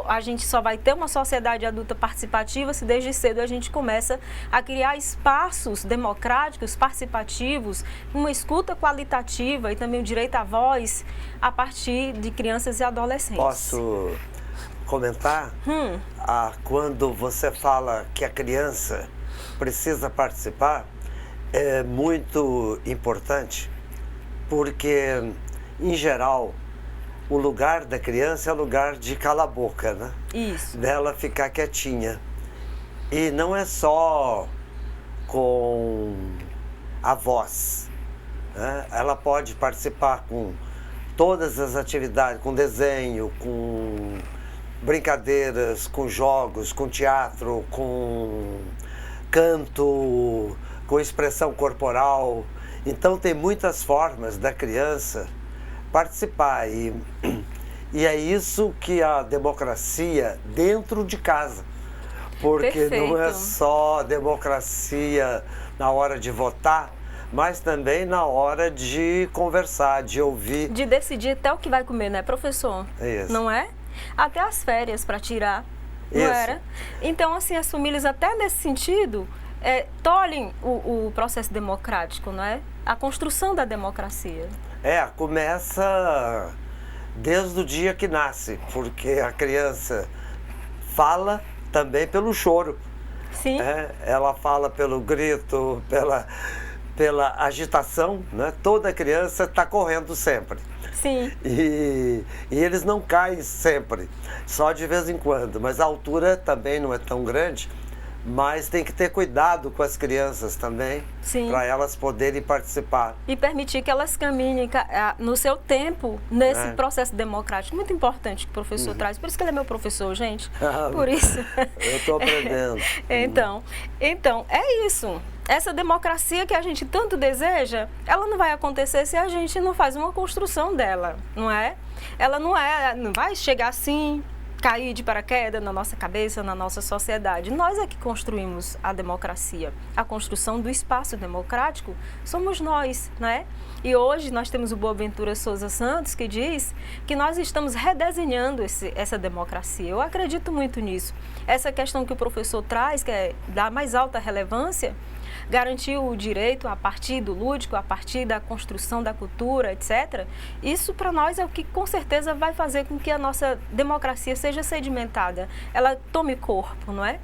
A gente só vai ter uma sociedade adulta participativa se desde cedo a gente começa a criar espaços democráticos, participativos, uma escuta qualitativa e também o direito à voz a partir de crianças e adolescentes. Posso comentar? Quando você fala que a criança precisa participar, é muito importante, porque, em geral, o lugar da criança é o lugar de calar a boca, né? Isso. Dela ficar quietinha. E não é só com a voz, né? Ela pode participar com todas as atividades, com desenho, com brincadeiras, com jogos, com teatro, com canto, com expressão corporal. Então tem muitas formas da criança participar e é isso que a democracia dentro de casa, porque Perfeito. Não é só democracia na hora de votar, mas também na hora de conversar, de ouvir. De decidir até o que vai comer, né, professor? Isso. Não é? Até as férias para tirar, não Isso. era? Então, assim, as famílias até nesse sentido tolhem o processo democrático, não é? A construção da democracia. Começa desde o dia que nasce, porque a criança fala também pelo choro. Sim. Ela fala pelo grito, pela agitação, né? Toda criança está correndo sempre. Sim. E eles não caem sempre, só de vez em quando. Mas a altura também não é tão grande, mas tem que ter cuidado com as crianças também, para elas poderem participar. E permitir que elas caminhem no seu tempo, nesse processo democrático. Muito importante que o professor traz. Por isso que ele é meu professor, gente. Por isso. Eu estou aprendendo. Então, é isso. Essa democracia que a gente tanto deseja, ela não vai acontecer se a gente não faz uma construção dela, não é? Ela não vai chegar assim, cair de paraquedas na nossa cabeça, na nossa sociedade. Nós é que construímos a democracia. A construção do espaço democrático somos nós, né? E hoje nós temos o Boaventura Souza Santos que diz que nós estamos redesenhando essa democracia. Eu acredito muito nisso. Essa questão que o professor traz, que é da mais alta relevância, garantir o direito a partir do lúdico, a partir da construção da cultura, etc. Isso para nós é o que com certeza vai fazer com que a nossa democracia seja sedimentada, ela tome corpo, não é?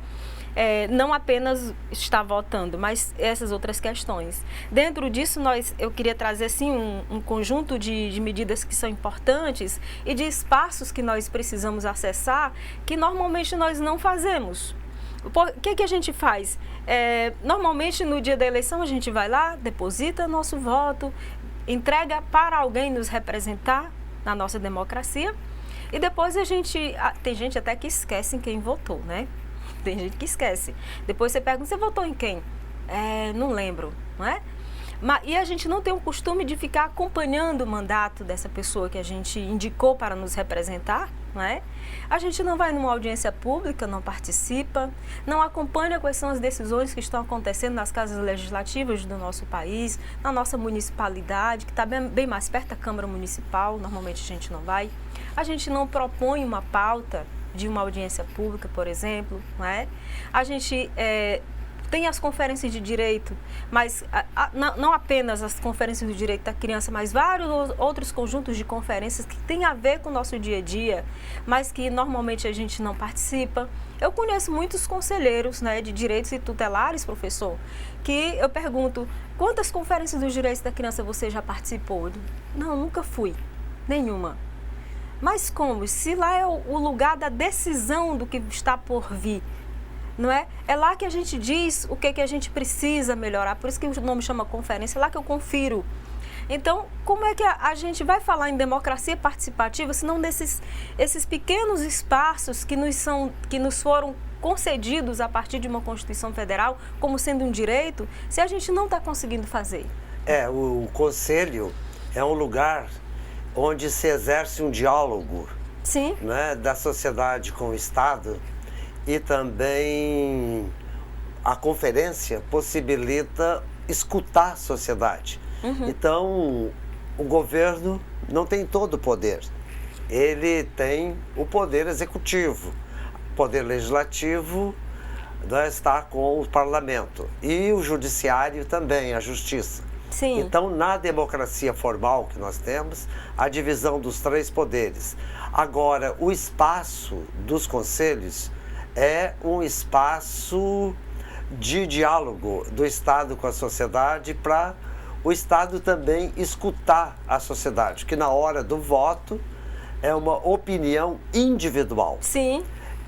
Não apenas estar votando, mas essas outras questões. Dentro disso, eu queria trazer assim, um conjunto de medidas que são importantes e de espaços que nós precisamos acessar, que normalmente nós não fazemos. O que a gente faz? Normalmente no dia da eleição a gente vai lá, deposita nosso voto, entrega para alguém nos representar na nossa democracia e depois tem gente até que esquece em quem votou, né? Tem gente que esquece. Depois você pergunta, você votou em quem? Não lembro, não é? E a gente não tem o costume de ficar acompanhando o mandato dessa pessoa que a gente indicou para nos representar, não é? A gente não vai numa audiência pública, não participa, não acompanha quais são as decisões que estão acontecendo nas casas legislativas do nosso país, na nossa municipalidade, que está bem mais perto da Câmara Municipal, normalmente a gente não vai. A gente não propõe uma pauta de uma audiência pública, por exemplo, não é? A gente tem as conferências de direito, mas não apenas as conferências de direito da criança, mas vários outros conjuntos de conferências que têm a ver com o nosso dia a dia, mas que normalmente a gente não participa. Eu conheço muitos conselheiros, né, de direitos e tutelares, professor, que eu pergunto, quantas conferências dos direitos da criança você já participou? Não, nunca fui, nenhuma. Mas como? Se lá é o lugar da decisão do que está por vir, não é? É lá que a gente diz o que a gente precisa melhorar, por isso que o nome chama conferência, é lá que eu confiro. Então, como é que a gente vai falar em democracia participativa se não esses pequenos espaços que nos foram concedidos a partir de uma Constituição Federal como sendo um direito, se a gente não está conseguindo fazer? O Conselho é um lugar onde se exerce um diálogo, sim, né, da sociedade com o Estado, e também a conferência possibilita escutar a sociedade. Então, o governo não tem todo o poder. Ele tem o poder executivo. O poder legislativo, né, está com o parlamento. E o judiciário também, a justiça. sim. Então, na democracia formal que nós temos, a divisão dos 3 poderes. Agora, o espaço dos conselhos é um espaço de diálogo do Estado com a sociedade para o Estado também escutar a sociedade, que na hora do voto é uma opinião individual. Sim.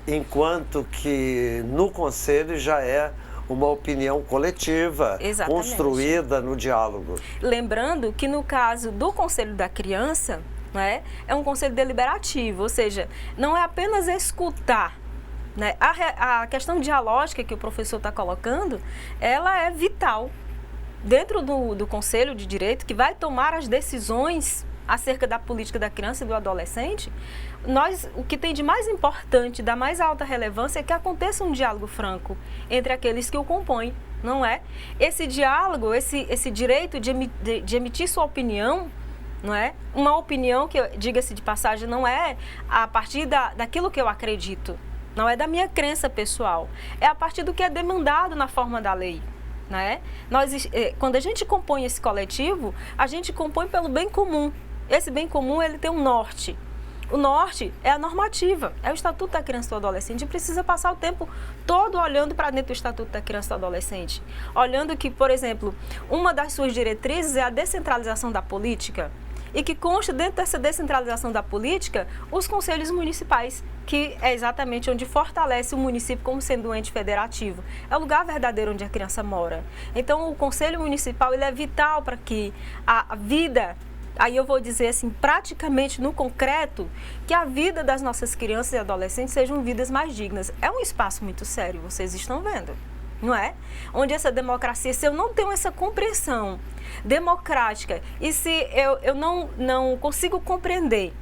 Enquanto que no Conselho já é uma opinião coletiva, exatamente, construída no diálogo. Lembrando que no caso do Conselho da Criança, né, é um conselho deliberativo, ou seja, não é apenas escutar. Né? A questão dialógica que o professor está colocando, ela é vital. Dentro do Conselho de Direito, que vai tomar as decisões acerca da política da criança e do adolescente, o que tem de mais importante, da mais alta relevância, é que aconteça um diálogo franco entre aqueles que o compõem, não é? Esse diálogo, esse direito de emitir sua opinião, não é? Uma opinião que, diga-se de passagem, não é a partir daquilo que eu acredito, não é da minha crença pessoal, é a partir do que é demandado na forma da lei. Né? Quando a gente compõe esse coletivo, a gente compõe pelo bem comum. Esse bem comum, ele tem um norte. O norte é a normativa, é o Estatuto da Criança e do Adolescente. E precisa passar o tempo todo olhando para dentro do Estatuto da Criança e do Adolescente. Olhando que, por exemplo, uma das suas diretrizes é a descentralização da política. E que consta dentro dessa descentralização da política os conselhos municipais, que é exatamente onde fortalece o município como sendo um ente federativo. É o lugar verdadeiro onde a criança mora. Então, o conselho municipal ele é vital para que a vida, aí eu vou dizer assim, praticamente no concreto, que a vida das nossas crianças e adolescentes sejam vidas mais dignas. É um espaço muito sério, vocês estão vendo, não é? Onde essa democracia, se eu não tenho essa compreensão democrática e se eu não consigo compreender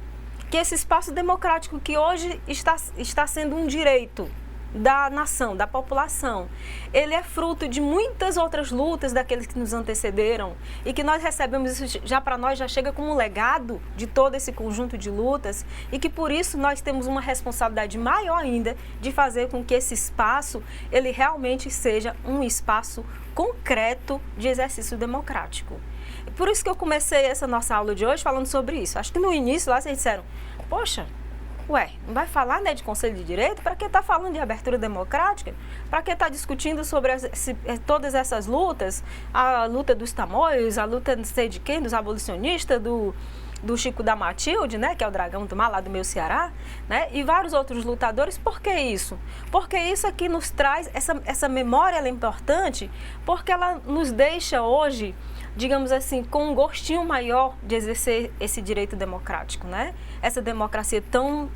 que esse espaço democrático que hoje está sendo um direito da nação, da população, ele é fruto de muitas outras lutas daqueles que nos antecederam e que nós recebemos isso já para nós, já chega como um legado de todo esse conjunto de lutas e que por isso nós temos uma responsabilidade maior ainda de fazer com que esse espaço, ele realmente seja um espaço concreto de exercício democrático. Por isso que eu comecei essa nossa aula de hoje falando sobre isso. Acho que no início lá vocês disseram, poxa, não vai falar, né, de Conselho de Direito? Para que está falando de abertura democrática? Para que está discutindo sobre todas essas lutas? A luta dos tamoios, a luta não sei de quem, dos abolicionistas, do Chico da Matilde, né, que é o dragão do mar lá do meu Ceará, né, e vários outros lutadores. Por que isso? Porque isso aqui nos traz, essa memória ela é importante, porque ela nos deixa hoje, digamos assim, com um gostinho maior de exercer esse direito democrático, né? Essa democracia tão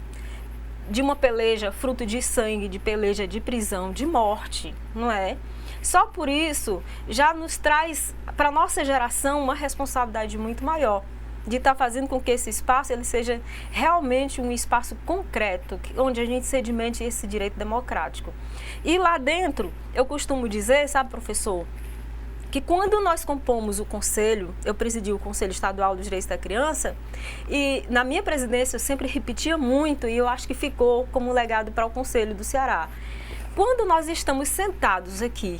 de uma peleja, fruto de sangue, de peleja, de prisão, de morte, não é? Só por isso já nos traz para a nossa geração uma responsabilidade muito maior de estar fazendo com que esse espaço ele seja realmente um espaço concreto, onde a gente sedimente esse direito democrático. E lá dentro, eu costumo dizer, sabe, professor, que quando nós compomos o conselho, eu presidi o Conselho Estadual dos Direitos da Criança, e na minha presidência eu sempre repetia muito, e eu acho que ficou como legado para o Conselho do Ceará. Quando nós estamos sentados aqui,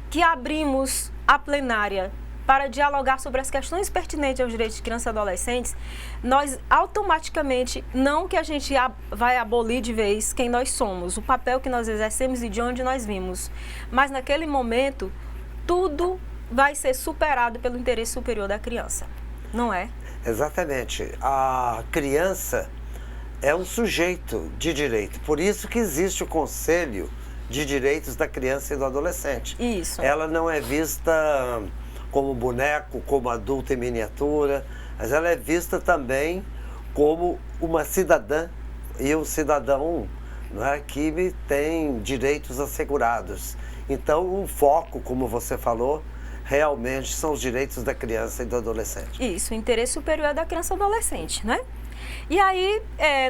que abrimos a plenária para dialogar sobre as questões pertinentes aos direitos de crianças e adolescentes, nós automaticamente, não que a gente vai abolir de vez quem nós somos, o papel que nós exercemos e de onde nós vimos, mas naquele momento, tudo vai ser superado pelo interesse superior da criança, não é? Exatamente. A criança é um sujeito de direito. Por isso que existe o Conselho de direitos da criança e do adolescente. Isso. Ela não é vista como boneco, como adulto em miniatura, mas ela é vista também como uma cidadã e um cidadão, não é, que tem direitos assegurados. Então, o foco, como você falou, realmente são os direitos da criança e do adolescente. Isso, o interesse superior da criança e do adolescente, né? E aí,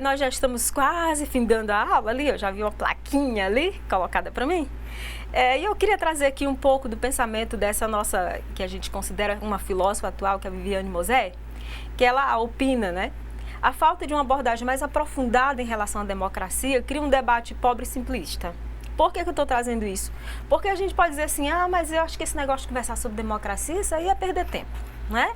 nós já estamos quase findando a aula ali, eu já vi uma plaquinha ali colocada para mim. E eu queria trazer aqui um pouco do pensamento dessa nossa, que a gente considera uma filósofa atual, que é a Viviane Mosé, que ela opina, né? A falta de uma abordagem mais aprofundada em relação à democracia cria um debate pobre e simplista. Por que eu estou trazendo isso? Porque a gente pode dizer assim, mas eu acho que esse negócio de conversar sobre democracia, isso aí é perder tempo, né?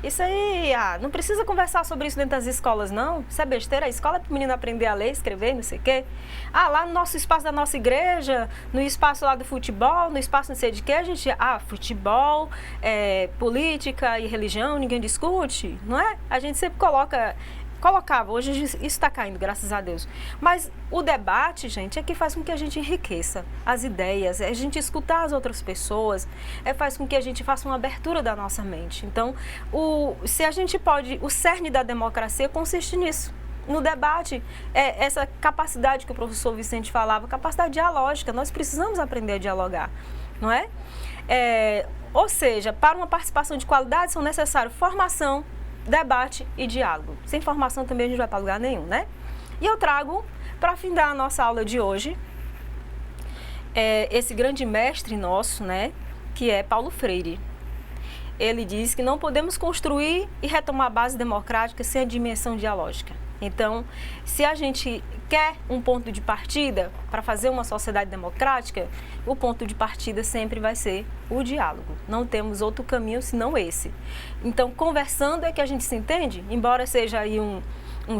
Isso aí, não precisa conversar sobre isso dentro das escolas, não. Isso é besteira. A escola é para o menino aprender a ler, escrever, não sei o quê. Lá no nosso espaço da nossa igreja, no espaço lá do futebol, no espaço não sei de quê, a gente... futebol, política e religião, ninguém discute, não é? A gente sempre colocava, hoje isso está caindo, graças a Deus. Mas o debate, gente, é que faz com que a gente enriqueça as ideias, a gente escutar as outras pessoas, faz com que a gente faça uma abertura da nossa mente. Então, se a gente pode, o cerne da democracia consiste nisso. No debate, essa capacidade que o professor Vicente falava, capacidade dialógica, nós precisamos aprender a dialogar, não é? Ou seja, para uma participação de qualidade são necessários formação, debate e diálogo. Sem formação também a gente não vai para lugar nenhum, né? E eu trago, para findar a nossa aula de hoje, esse grande mestre nosso, né? Que é Paulo Freire. Ele diz que não podemos construir e retomar a base democrática sem a dimensão dialógica. Então, se a gente quer um ponto de partida para fazer uma sociedade democrática, o ponto de partida sempre vai ser o diálogo. Não temos outro caminho senão esse. Então, conversando é que a gente se entende, embora seja aí um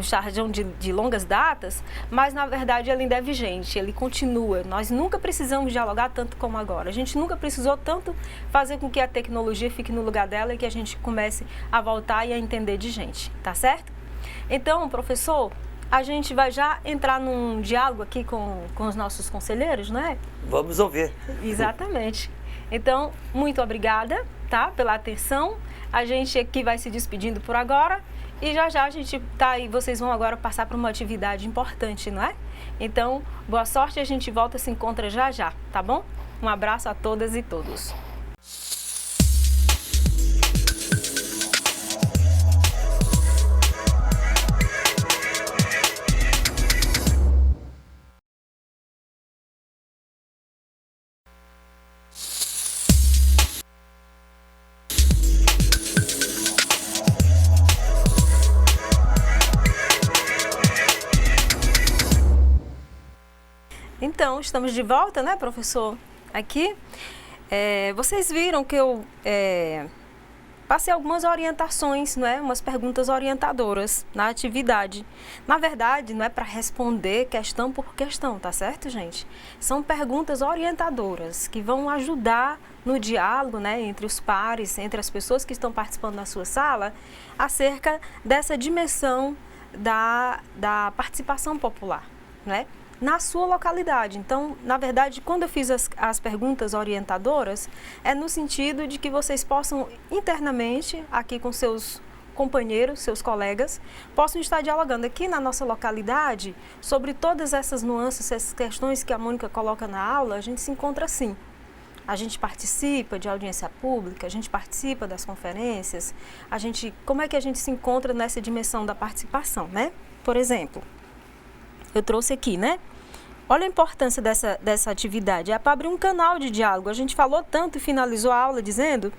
jargão de longas datas, mas na verdade ele ainda é vigente, ele continua. Nós nunca precisamos dialogar tanto como agora. A gente nunca precisou tanto fazer com que a tecnologia fique no lugar dela e que a gente comece a voltar e a entender de gente, tá certo? Então, professor, a gente vai já entrar num diálogo aqui com os nossos conselheiros, não é? Vamos ouvir. Exatamente. Então, muito obrigada, tá, pela atenção. A gente aqui vai se despedindo por agora e já a gente tá aí, vocês vão agora passar por uma atividade importante, não é? Então, boa sorte, a gente volta e se encontra já, tá bom? Um abraço a todas e todos. Então, estamos de volta, né, professor? Aqui, vocês viram que eu passei algumas orientações, né, umas perguntas orientadoras na atividade. Na verdade, não é para responder questão por questão, tá certo, gente? São perguntas orientadoras que vão ajudar no diálogo, né, entre os pares, entre as pessoas que estão participando da sua sala, acerca dessa dimensão da participação popular, né? Na sua localidade. Então, na verdade, quando eu fiz as perguntas orientadoras, é no sentido de que vocês possam internamente, aqui com seus companheiros, seus colegas, possam estar dialogando aqui na nossa localidade sobre todas essas nuances, essas questões que a Mônica coloca na aula, a gente se encontra assim. A gente participa de audiência pública, a gente participa das conferências, como é que a gente se encontra nessa dimensão da participação, né? Por exemplo, eu trouxe aqui, né? Olha a importância dessa atividade. É para abrir um canal de diálogo. A gente falou tanto e finalizou a aula dizendo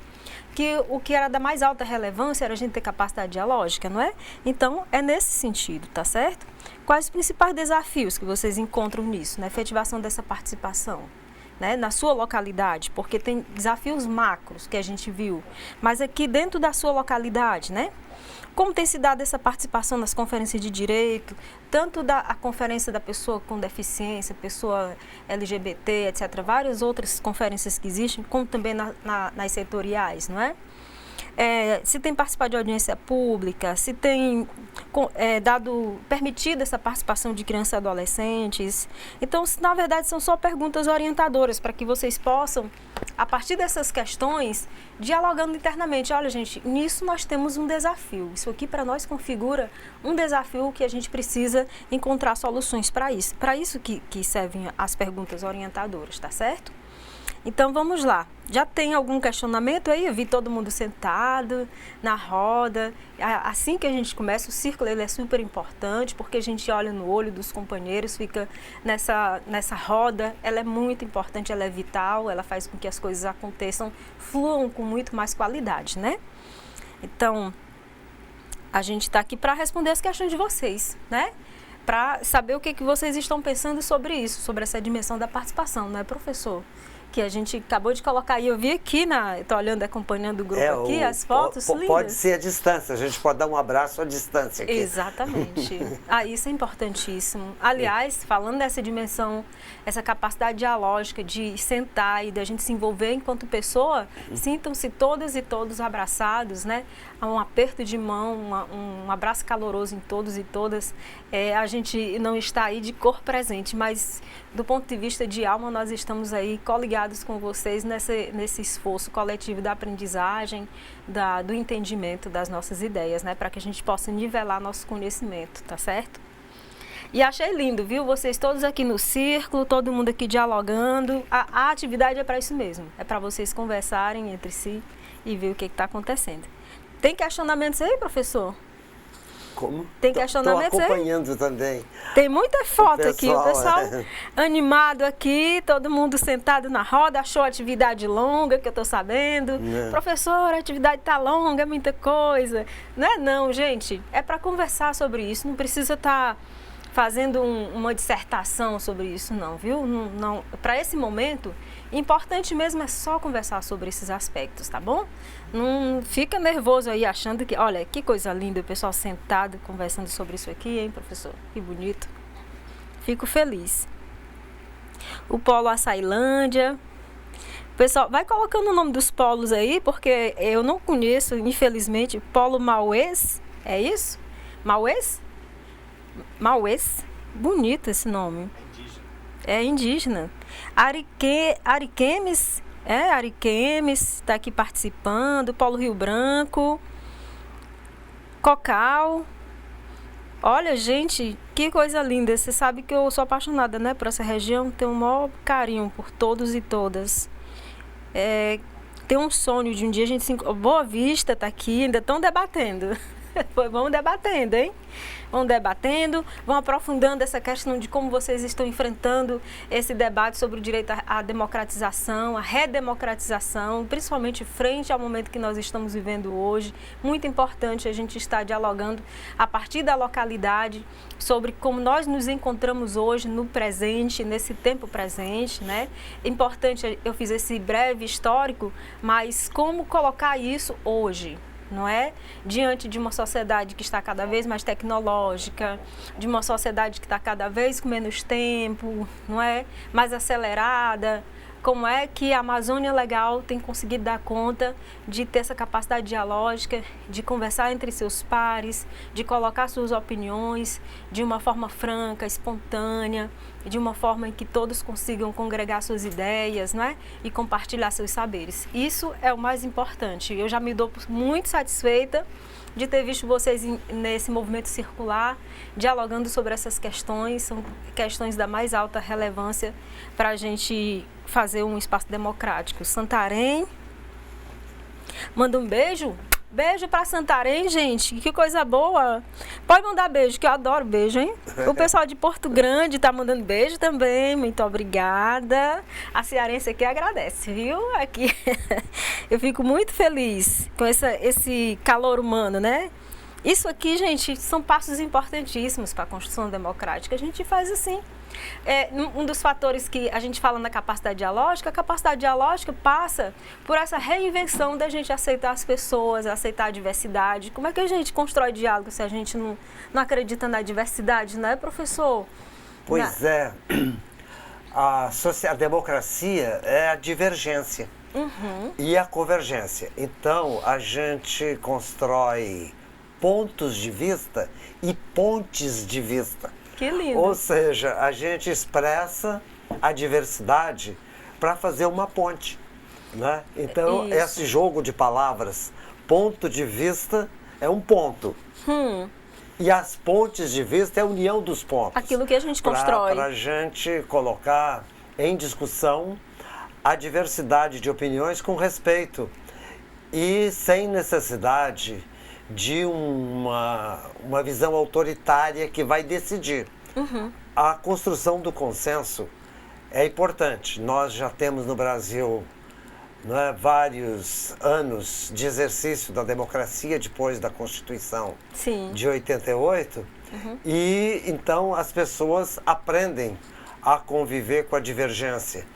que o que era da mais alta relevância era a gente ter capacidade dialógica, não é? Então, é nesse sentido, tá certo? Quais os principais desafios que vocês encontram nisso, na efetivação dessa participação? Né, na sua localidade, porque tem desafios macros que a gente viu, mas aqui dentro da sua localidade, né? Como tem se dado essa participação nas conferências de direito, tanto a conferência da pessoa com deficiência, pessoa LGBT, etc., várias outras conferências que existem, como também nas setoriais, não é? se tem participado de audiência pública, se tem permitida essa participação de crianças e adolescentes. Então, na verdade, são só perguntas orientadoras para que vocês possam, a partir dessas questões, dialogando internamente. Olha, gente, nisso nós temos um desafio. Isso aqui para nós configura um desafio que a gente precisa encontrar soluções para isso. Para isso que servem as perguntas orientadoras, tá certo? Então, vamos lá. Já tem algum questionamento aí? Eu vi todo mundo sentado, na roda. Assim que a gente começa, o círculo ele é super importante, porque a gente olha no olho dos companheiros, fica nessa roda. Ela é muito importante, ela é vital, ela faz com que as coisas aconteçam, fluam com muito mais qualidade, né? Então, a gente está aqui para responder as questões de vocês, né? Para saber o que vocês estão pensando sobre isso, sobre essa dimensão da participação, né, professor? Que a gente acabou de colocar aí, eu vi aqui, estou olhando, acompanhando o grupo aqui, as fotos lindas. Pode ser a distância, a gente pode dar um abraço à distância aqui. Exatamente. Isso é importantíssimo. Aliás, falando dessa dimensão, essa capacidade dialógica de sentar e da gente se envolver enquanto pessoa, sintam-se todas e todos abraçados, né? Um aperto de mão, um abraço caloroso em todos e todas. A gente não está aí de corpo presente, mas do ponto de vista de alma, nós estamos aí coligados com vocês nesse esforço coletivo da aprendizagem, do entendimento das nossas ideias, né? Para que a gente possa nivelar nosso conhecimento, tá certo? E achei lindo, viu? Vocês todos aqui no círculo, todo mundo aqui dialogando. A atividade é para isso mesmo, é para vocês conversarem entre si e ver o que está acontecendo. Tem questionamentos aí, professor? Como? Tem questionamentos aí? Estou acompanhando também. Tem muita foto aqui, o pessoal animado aqui, todo mundo sentado na roda, achou a atividade longa, que eu estou sabendo. Professor, a atividade está longa, é muita coisa. Não é não, gente, é para conversar sobre isso, não precisa estar fazendo uma dissertação sobre isso não, viu? Não, para esse momento, importante mesmo é só conversar sobre esses aspectos, tá bom? Não fica nervoso aí achando que, olha, que coisa linda o pessoal sentado conversando sobre isso aqui, hein, professor? Que bonito. Fico feliz. O Polo Açailândia. Pessoal, vai colocando o nome dos polos aí, porque eu não conheço, infelizmente, Polo Maués, é isso? Maués? Maués? Bonito esse nome. É indígena. Ariquemes, Ariquemes está aqui participando, Polo Rio Branco, Cocal. Olha, gente, que coisa linda. Você sabe que eu sou apaixonada, né, por essa região, tenho um maior carinho por todos e todas. Tenho um sonho de um dia a gente se encontrar. Boa Vista está aqui, ainda estão debatendo. Vamos debatendo, hein? Vão debatendo, vão aprofundando essa questão de como vocês estão enfrentando esse debate sobre o direito à democratização, à redemocratização, principalmente frente ao momento que nós estamos vivendo hoje. Muito importante a gente estar dialogando a partir da localidade sobre como nós nos encontramos hoje no presente, nesse tempo presente, né? É importante, eu fiz esse breve histórico, mas como colocar isso hoje? Não é? Diante de uma sociedade que está cada vez mais tecnológica, de uma sociedade que está cada vez com menos tempo, não é? Mais acelerada. Como é que a Amazônia Legal tem conseguido dar conta de ter essa capacidade dialógica, de conversar entre seus pares, de colocar suas opiniões de uma forma franca, espontânea, de uma forma em que todos consigam congregar suas ideias, não é? E compartilhar seus saberes. Isso é o mais importante. Eu já me dou muito satisfeita de ter visto vocês nesse movimento circular, dialogando sobre essas questões. São questões da mais alta relevância para a gente fazer um espaço democrático. Santarém, manda um beijo. Beijo para Santarém, gente. Que coisa boa. Pode mandar beijo, que eu adoro beijo, hein? O pessoal de Porto Grande tá mandando beijo também. Muito obrigada. A cearense aqui agradece, viu? Aqui eu fico muito feliz com esse calor humano, né? Isso aqui, gente, são passos importantíssimos para a construção democrática. A gente faz assim. Um dos fatores que a gente fala na capacidade dialógica, a capacidade dialógica passa por essa reinvenção da gente aceitar as pessoas, aceitar a diversidade. Como é que a gente constrói diálogo se a gente não acredita na diversidade, né, professor? Pois é, a democracia é a divergência. e a convergência. Então, a gente constrói pontos de vista e pontes de vista. Que lindo. Ou seja, a gente expressa a diversidade para fazer uma ponte, né? Então, Isso. esse jogo de palavras, ponto de vista é um ponto. E as pontes de vista é a união dos pontos. Aquilo que a gente constrói. Para a gente colocar em discussão a diversidade de opiniões com respeito e sem necessidade de uma visão autoritária que vai decidir. A construção do consenso é importante. Nós já temos no Brasil, né, vários anos de exercício da democracia depois da Constituição de 88, e então as pessoas aprendem a conviver com a divergência.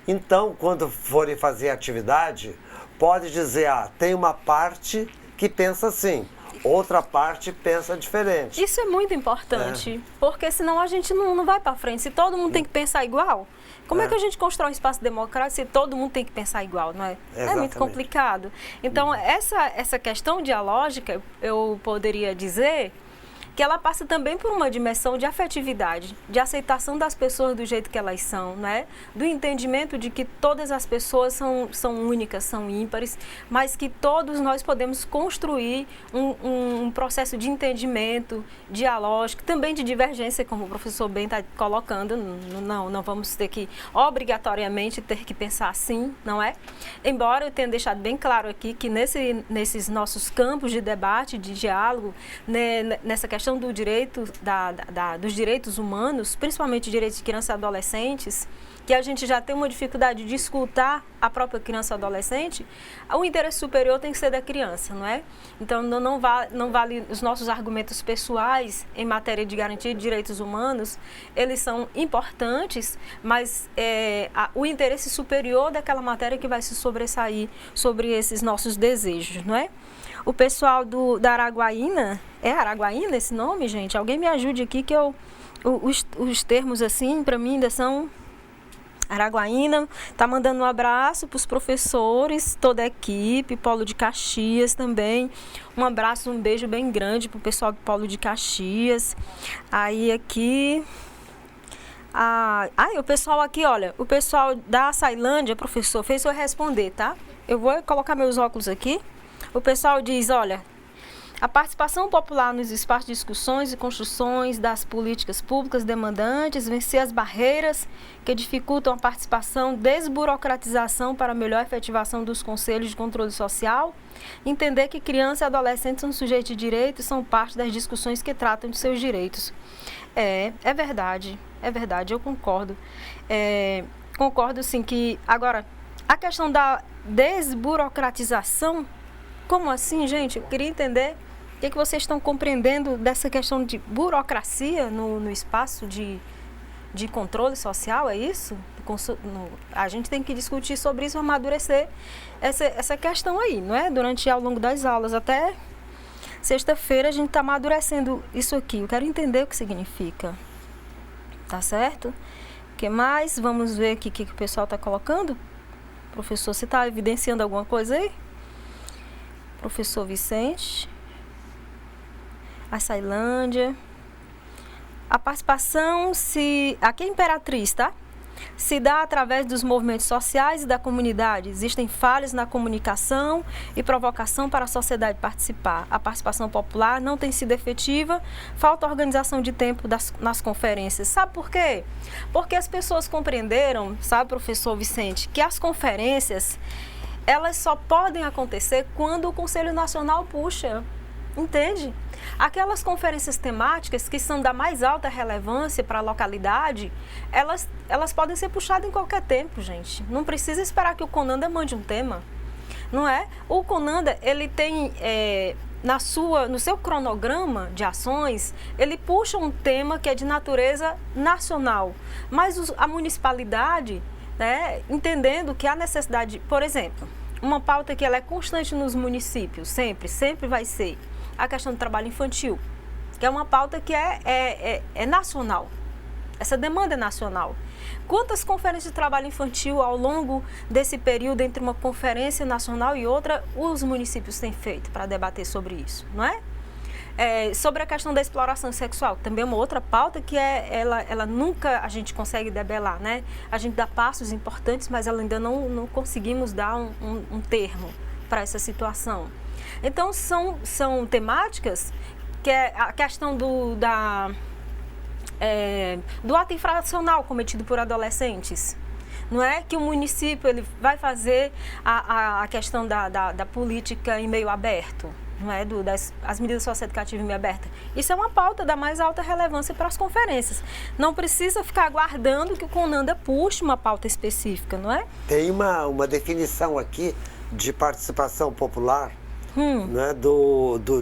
Então, quando forem fazer atividade, pode dizer, tem uma parte que pensa assim, outra parte pensa diferente. Isso é muito importante, porque senão a gente não vai para frente. Se todo mundo tem que pensar igual, como é que a gente constrói um espaço democrático se todo mundo tem que pensar igual, não é? Exatamente. É muito complicado. Então, essa questão dialógica, eu poderia dizer que ela passa também por uma dimensão de afetividade, de aceitação das pessoas do jeito que elas são, né? Do entendimento de que todas as pessoas são únicas, são ímpares, mas que todos nós podemos construir um processo de entendimento, dialógico, também de divergência, como o professor bem está colocando. Não vamos ter que, obrigatoriamente, ter que pensar assim, não é? Embora eu tenha deixado bem claro aqui que nesses nossos campos de debate, de diálogo, né, nessa questão do direito, dos direitos humanos, principalmente direitos de crianças e adolescentes, que a gente já tem uma dificuldade de escutar a própria criança e adolescente, o interesse superior tem que ser da criança, não é? Então, não vale os nossos argumentos pessoais em matéria de garantia de direitos humanos, eles são importantes, mas o interesse superior daquela matéria que vai se sobressair sobre esses nossos desejos, não é? O pessoal da Araguaína, é Araguaína esse nome, gente? Alguém me ajude aqui que os termos assim, para mim ainda são... Araguaína está mandando um abraço para os professores, toda a equipe, Polo de Caxias também. Um abraço, um beijo bem grande para o pessoal do Polo de Caxias. Aí aqui... o pessoal aqui, olha, o pessoal da Açailândia, professor, fez eu responder, tá? Eu vou colocar meus óculos aqui. O pessoal diz, olha, a participação popular nos espaços de discussões e construções das políticas públicas demandantes, vencer as barreiras que dificultam a participação, desburocratização para melhor efetivação dos conselhos de controle social, entender que crianças e adolescentes são sujeitos de direitos e são parte das discussões que tratam de seus direitos. É verdade, eu concordo. Concordo sim que, agora, a questão da desburocratização, como assim, gente? Eu queria entender o que vocês estão compreendendo dessa questão de burocracia no espaço de controle social, é isso? A gente tem que discutir sobre isso, amadurecer essa questão aí, não é? Ao longo das aulas, até sexta-feira a gente está amadurecendo isso aqui. Eu quero entender o que significa, tá certo? O que mais? Vamos ver aqui o que o pessoal está colocando. Professor, você está evidenciando alguma coisa aí? Professor Vicente, Açailândia. A participação, aqui é Imperatriz, tá? Se dá através dos movimentos sociais e da comunidade. Existem falhas na comunicação e provocação para a sociedade participar. A participação popular não tem sido efetiva, falta organização de tempo nas conferências. Sabe por quê? Porque as pessoas compreenderam, sabe, professor Vicente, que as conferências, elas só podem acontecer quando o Conselho Nacional puxa, entende? Aquelas conferências temáticas que são da mais alta relevância para a localidade, elas podem ser puxadas em qualquer tempo, gente. Não precisa esperar que o CONANDA mande um tema, não é? O CONANDA, ele tem, no seu cronograma de ações, ele puxa um tema que é de natureza nacional, mas a municipalidade, né, entendendo que há necessidade, por exemplo, uma pauta que ela é constante nos municípios, sempre vai ser a questão do trabalho infantil, que é uma pauta que é nacional. Essa demanda é nacional. Quantas conferências de trabalho infantil ao longo desse período, entre uma conferência nacional e outra, os municípios têm feito para debater sobre isso, não é? Sobre a questão da exploração sexual, também é uma outra pauta que ela nunca a gente consegue debelar, né? A gente dá passos importantes, mas ela ainda não conseguimos dar um termo para essa situação. Então, são temáticas que é a questão do ato infracional cometido por adolescentes. Não é que o município ele vai fazer a questão da política em meio aberto, não é? As medidas socioeducativas em meio aberto. Isso é uma pauta da mais alta relevância para as conferências. Não precisa ficar aguardando que o CONANDA puxe uma pauta específica, não é? Tem uma definição aqui de participação popular, né,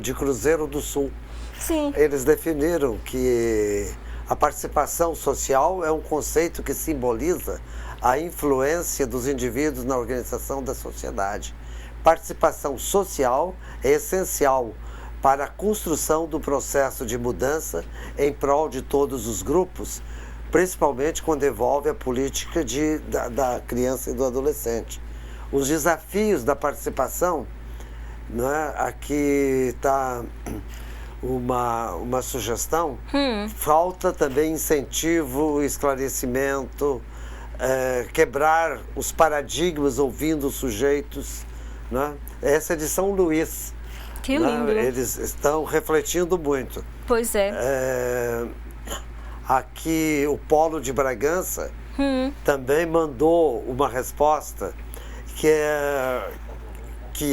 de Cruzeiro do Sul. Sim. Eles definiram que a participação social é um conceito que simboliza a influência dos indivíduos na organização da sociedade. Participação social é essencial para a construção do processo de mudança em prol de todos os grupos, principalmente quando envolve a política da criança e do adolescente. Os desafios da participação, né, aqui está uma sugestão, falta também incentivo, esclarecimento, quebrar os paradigmas ouvindo os sujeitos, né? Essa é de São Luís. Que lindo. Né? Eles estão refletindo muito. Pois é. Aqui o Polo de Bragança também mandou uma resposta que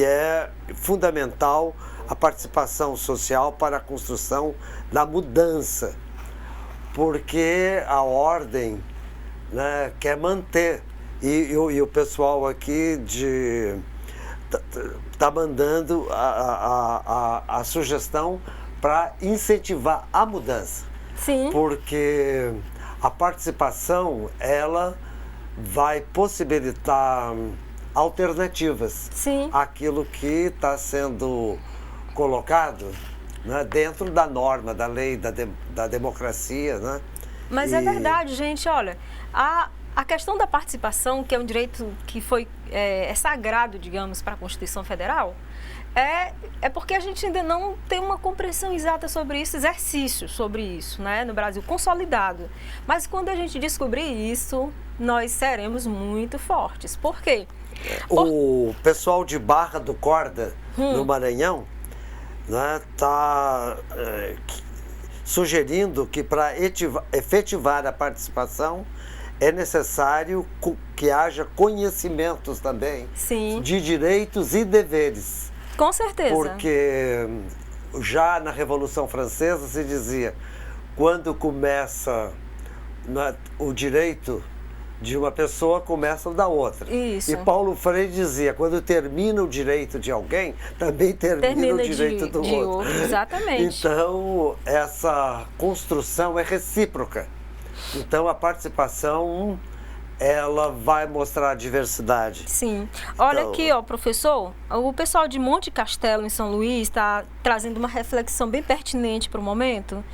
é fundamental a participação social para a construção da mudança, porque a ordem, né, quer manter, e o pessoal aqui está mandando a sugestão para incentivar a mudança. Sim. Porque a participação, ela vai possibilitar alternativas. Sim. Àquilo que está sendo colocado, né, dentro da norma, da lei, da democracia, né? Mas é verdade, gente, olha, a questão da participação, que é um direito que foi sagrado, digamos, para a Constituição Federal, é porque a gente ainda não tem uma compreensão exata sobre isso, exercício sobre isso, né, no Brasil, consolidado. Mas quando a gente descobrir isso, nós seremos muito fortes. Por quê? O pessoal de Barra do Corda, no Maranhão, está sugerindo que para efetivar a participação é necessário que haja conhecimentos também. Sim. De direitos e deveres. Com certeza. Porque já na Revolução Francesa se dizia, quando começa o direito de uma pessoa, começa o da outra. Isso. E Paulo Freire dizia, quando termina o direito de alguém, também termina o direito do outro. Exatamente. Então, essa construção é recíproca. Então, a participação, ela vai mostrar a diversidade. Sim. Olha aqui, professor, o pessoal de Monte Castelo, em São Luís, está trazendo uma reflexão bem pertinente para o momento,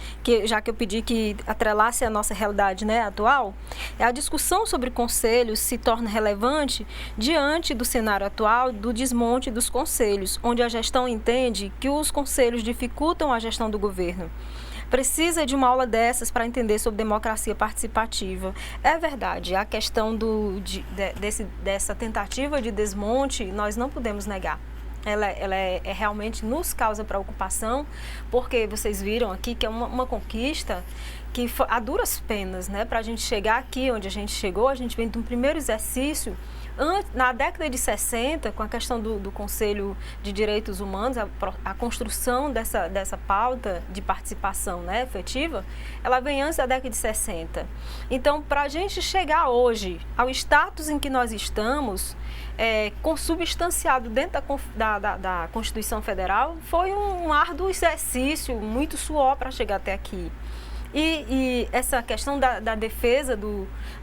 já que eu pedi que atrelasse a nossa realidade, né, atual. A discussão sobre conselhos se torna relevante diante do cenário atual do desmonte dos conselhos, onde a gestão entende que os conselhos dificultam a gestão do governo. Precisa de uma aula dessas para entender sobre democracia participativa. É verdade, a questão dessa tentativa de desmonte, nós não podemos negar. Ela realmente nos causa preocupação, porque vocês viram aqui que é uma conquista que foi a duras penas, né? Para a gente chegar aqui onde a gente chegou, a gente vem de um primeiro exercício. Na década de 60, com a questão do Conselho de Direitos Humanos, a construção dessa pauta de participação, né, efetiva, ela vem antes da década de 60. Então, para a gente chegar hoje ao status em que nós estamos, consubstanciado dentro da Constituição Federal, foi um árduo exercício, muito suor para chegar até aqui. E essa questão da defesa,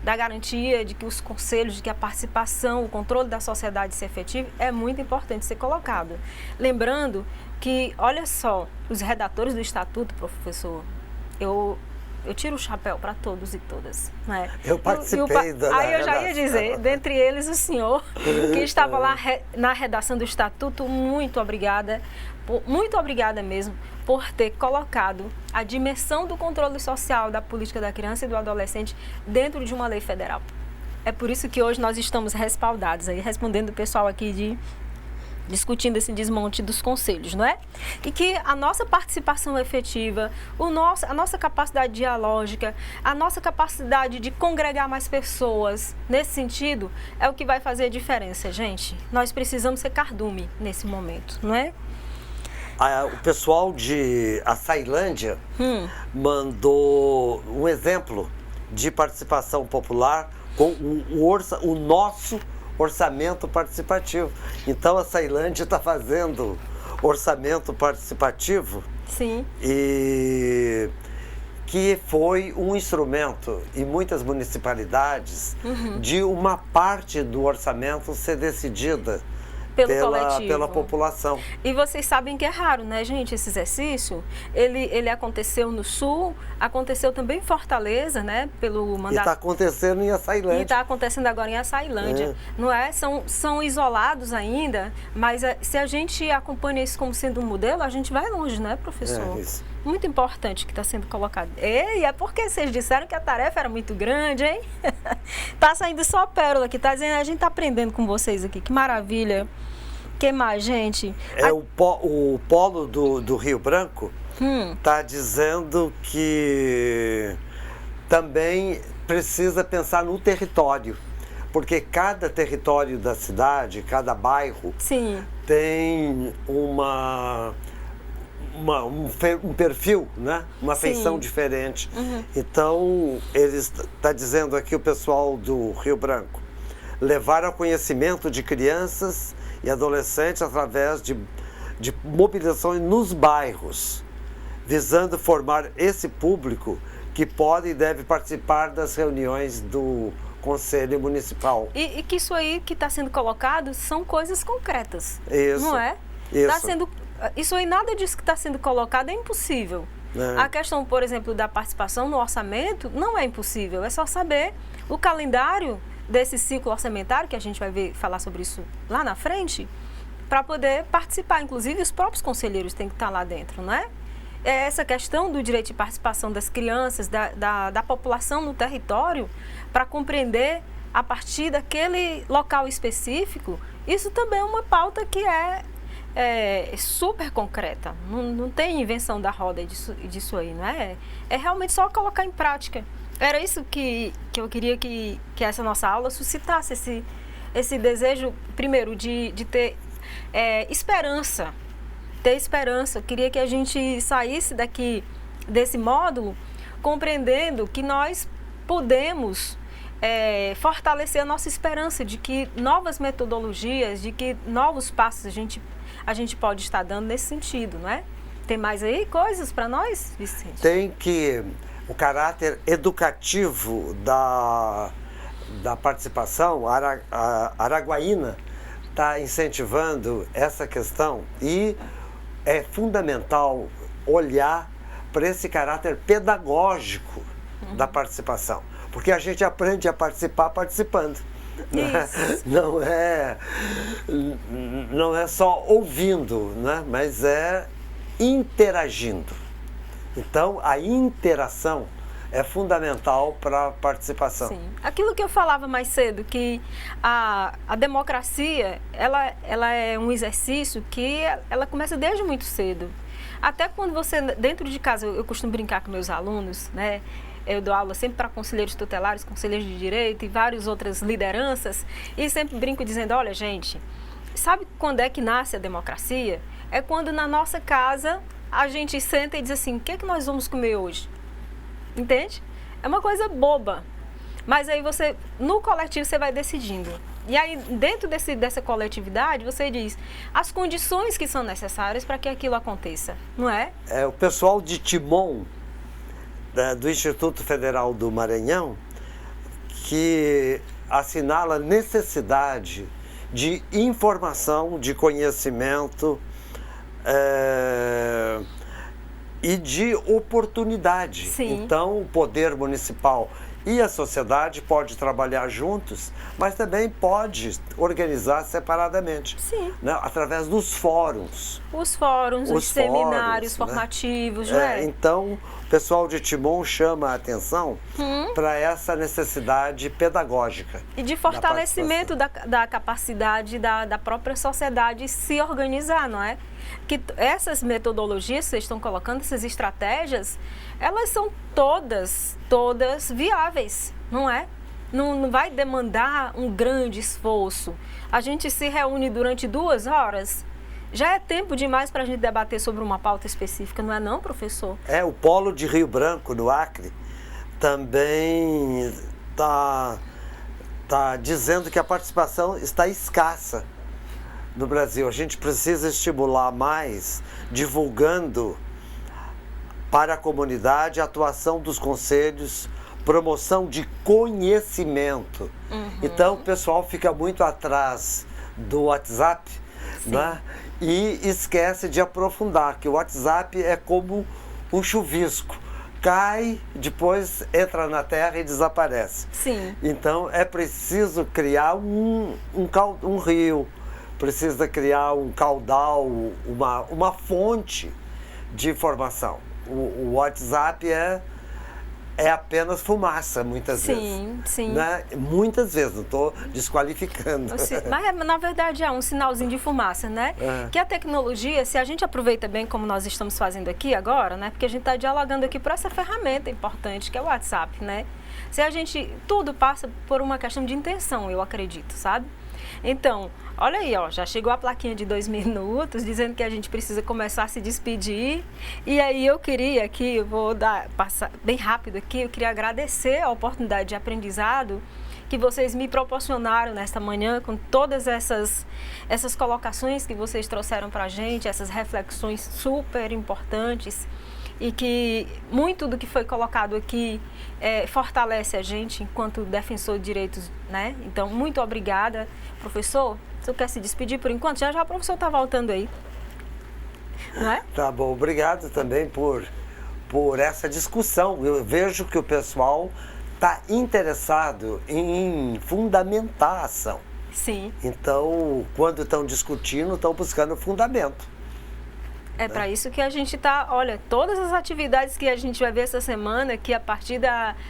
da garantia de que os conselhos, de que a participação, o controle da sociedade seja efetivo, é muito importante ser colocado. Lembrando que, olha só, os redatores do Estatuto, professor, eu eu tiro o chapéu para todos e todas. Né? Eu participei da Aí eu já ia dizer, dentre eles o senhor, que estava lá na redação do Estatuto, muito obrigada mesmo, por ter colocado a dimensão do controle social da política da criança e do adolescente dentro de uma lei federal. É por isso que hoje nós estamos respaldados, aí, respondendo o pessoal aqui discutindo esse desmonte dos conselhos, não é? E que a nossa participação efetiva, a nossa capacidade dialógica, a nossa capacidade de congregar mais pessoas, nesse sentido, é o que vai fazer a diferença, gente. Nós precisamos ser cardume nesse momento, não é? O pessoal de Açailândia mandou um exemplo de participação popular com o nosso orçamento participativo. Então a Açailândia está fazendo orçamento participativo. Sim. E que foi um instrumento em muitas municipalidades de uma parte do orçamento ser decidida pela população. E vocês sabem que é raro, né, gente, esse exercício? Ele aconteceu no Sul, aconteceu também em Fortaleza, né, pelo mandato... E está acontecendo em Açailândia. E está acontecendo agora em Açailândia, não é? São isolados ainda, mas se a gente acompanha isso como sendo um modelo, a gente vai longe, né, professor? É isso. Muito importante que está sendo colocado. E é porque vocês disseram que a tarefa era muito grande, hein? Tá saindo só pérola aqui, tá dizendo, a gente tá aprendendo com vocês aqui, que maravilha. Que mais, gente? O polo do Rio Branco está dizendo que também precisa pensar no território, porque cada território da cidade, cada bairro, tem um perfil, né? Uma feição diferente. Então, está dizendo aqui o pessoal do Rio Branco, levar ao conhecimento de crianças e adolescentes através de mobilizações nos bairros, visando formar esse público que pode e deve participar das reuniões do Conselho Municipal. E que isso aí que está sendo colocado são coisas concretas, isso, não é? Isso. Isso aí, nada disso que está sendo colocado é impossível. A questão, por exemplo, da participação no orçamento não é impossível, é só saber o calendário desse ciclo orçamentário, que a gente vai falar sobre isso lá na frente, para poder participar. Inclusive, os próprios conselheiros têm que estar lá dentro, não é? É essa questão do direito de participação das crianças, da população no território, para compreender a partir daquele local específico, isso também é uma pauta que é super concreta. Não tem invenção da roda disso aí, não é? É realmente só colocar em prática. Era isso que eu queria que essa nossa aula suscitasse, esse desejo, primeiro, de ter esperança. Ter esperança. Eu queria que a gente saísse desse módulo compreendendo que nós podemos fortalecer a nossa esperança de que novas metodologias, de que novos passos a gente pode estar dando nesse sentido, não é? Tem mais aí coisas para nós, Vicente? Tem que... O caráter educativo da participação, a Araguaína está incentivando essa questão e é fundamental olhar para esse caráter pedagógico da participação, porque a gente aprende a participar participando. Não é só ouvindo, né? Mas é interagindo. Então, a interação é fundamental para a participação. Sim. Aquilo que eu falava mais cedo, que a democracia, ela é um exercício que ela começa desde muito cedo. Até quando você, dentro de casa, eu costumo brincar com meus alunos, né? Eu dou aula sempre para conselheiros tutelares, conselheiros de direito e várias outras lideranças, e sempre brinco dizendo, olha, gente, sabe quando é que nasce a democracia? É quando na nossa casa a gente senta e diz assim, o que é que nós vamos comer hoje? Entende? É uma coisa boba, mas aí no coletivo você vai decidindo. E aí dentro dessa coletividade você diz as condições que são necessárias para que aquilo aconteça, não é? O pessoal de Timon, do Instituto Federal do Maranhão, que assinala a necessidade de informação, de conhecimento e de oportunidade. Sim. Então, o poder municipal e a sociedade pode trabalhar juntos, mas também pode organizar separadamente, Sim. né? Através dos fóruns. Os fóruns, os seminários formativos, não é? Então, o pessoal de Timon chama a atenção para essa necessidade pedagógica. E de fortalecimento da capacidade da própria sociedade se organizar, não é? Que essas metodologias que vocês estão colocando, essas estratégias, elas são todas viáveis, não é? Não vai demandar um grande esforço. A gente se reúne durante 2 horas, já é tempo demais para a gente debater sobre uma pauta específica, não é não, professor? O Polo de Rio Branco, no Acre, também está dizendo que a participação está escassa no Brasil. A gente precisa estimular mais, divulgando para a comunidade a atuação dos conselhos, promoção de conhecimento. Então, o pessoal fica muito atrás do WhatsApp, né? E esquece de aprofundar, que o WhatsApp é como um chuvisco. Cai, depois entra na terra e desaparece. Sim. Então, é preciso criar um rio, precisa criar um caudal, uma fonte de informação. O WhatsApp é apenas fumaça, muitas vezes. Sim. Né? Muitas vezes, não estou desqualificando. Mas, na verdade, é um sinalzinho de fumaça, né? Que a tecnologia, se a gente aproveita bem como nós estamos fazendo aqui agora, né? Porque a gente está dialogando aqui por essa ferramenta importante que é o WhatsApp, né? Tudo passa por uma questão de intenção, eu acredito, sabe? Então, olha aí, ó, já chegou a plaquinha de 2 minutos, dizendo que a gente precisa começar a se despedir. E aí eu queria aqui, passar bem rápido aqui, eu queria agradecer a oportunidade de aprendizado que vocês me proporcionaram nesta manhã, com todas essas colocações que vocês trouxeram para a gente, essas reflexões super importantes. E que muito do que foi colocado aqui fortalece a gente enquanto defensor de direitos, né? Então, muito obrigada. Professor, o senhor quer se despedir por enquanto? Já o professor está voltando aí, não é? Tá bom, obrigado também por essa discussão. Eu vejo que o pessoal está interessado em fundamentar a ação. Sim. Então, quando estão discutindo, estão buscando fundamento. É para isso que a gente está, olha, todas as atividades que a gente vai ver essa semana, que a partir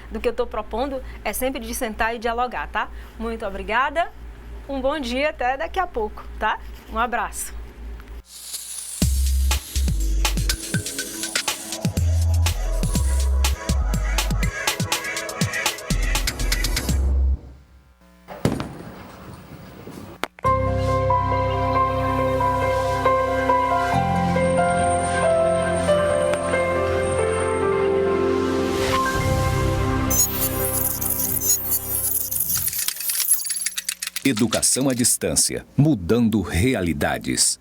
do que eu estou propondo, é sempre de sentar e dialogar, tá? Muito obrigada, um bom dia, até daqui a pouco, tá? Um abraço. Educação à distância, mudando realidades.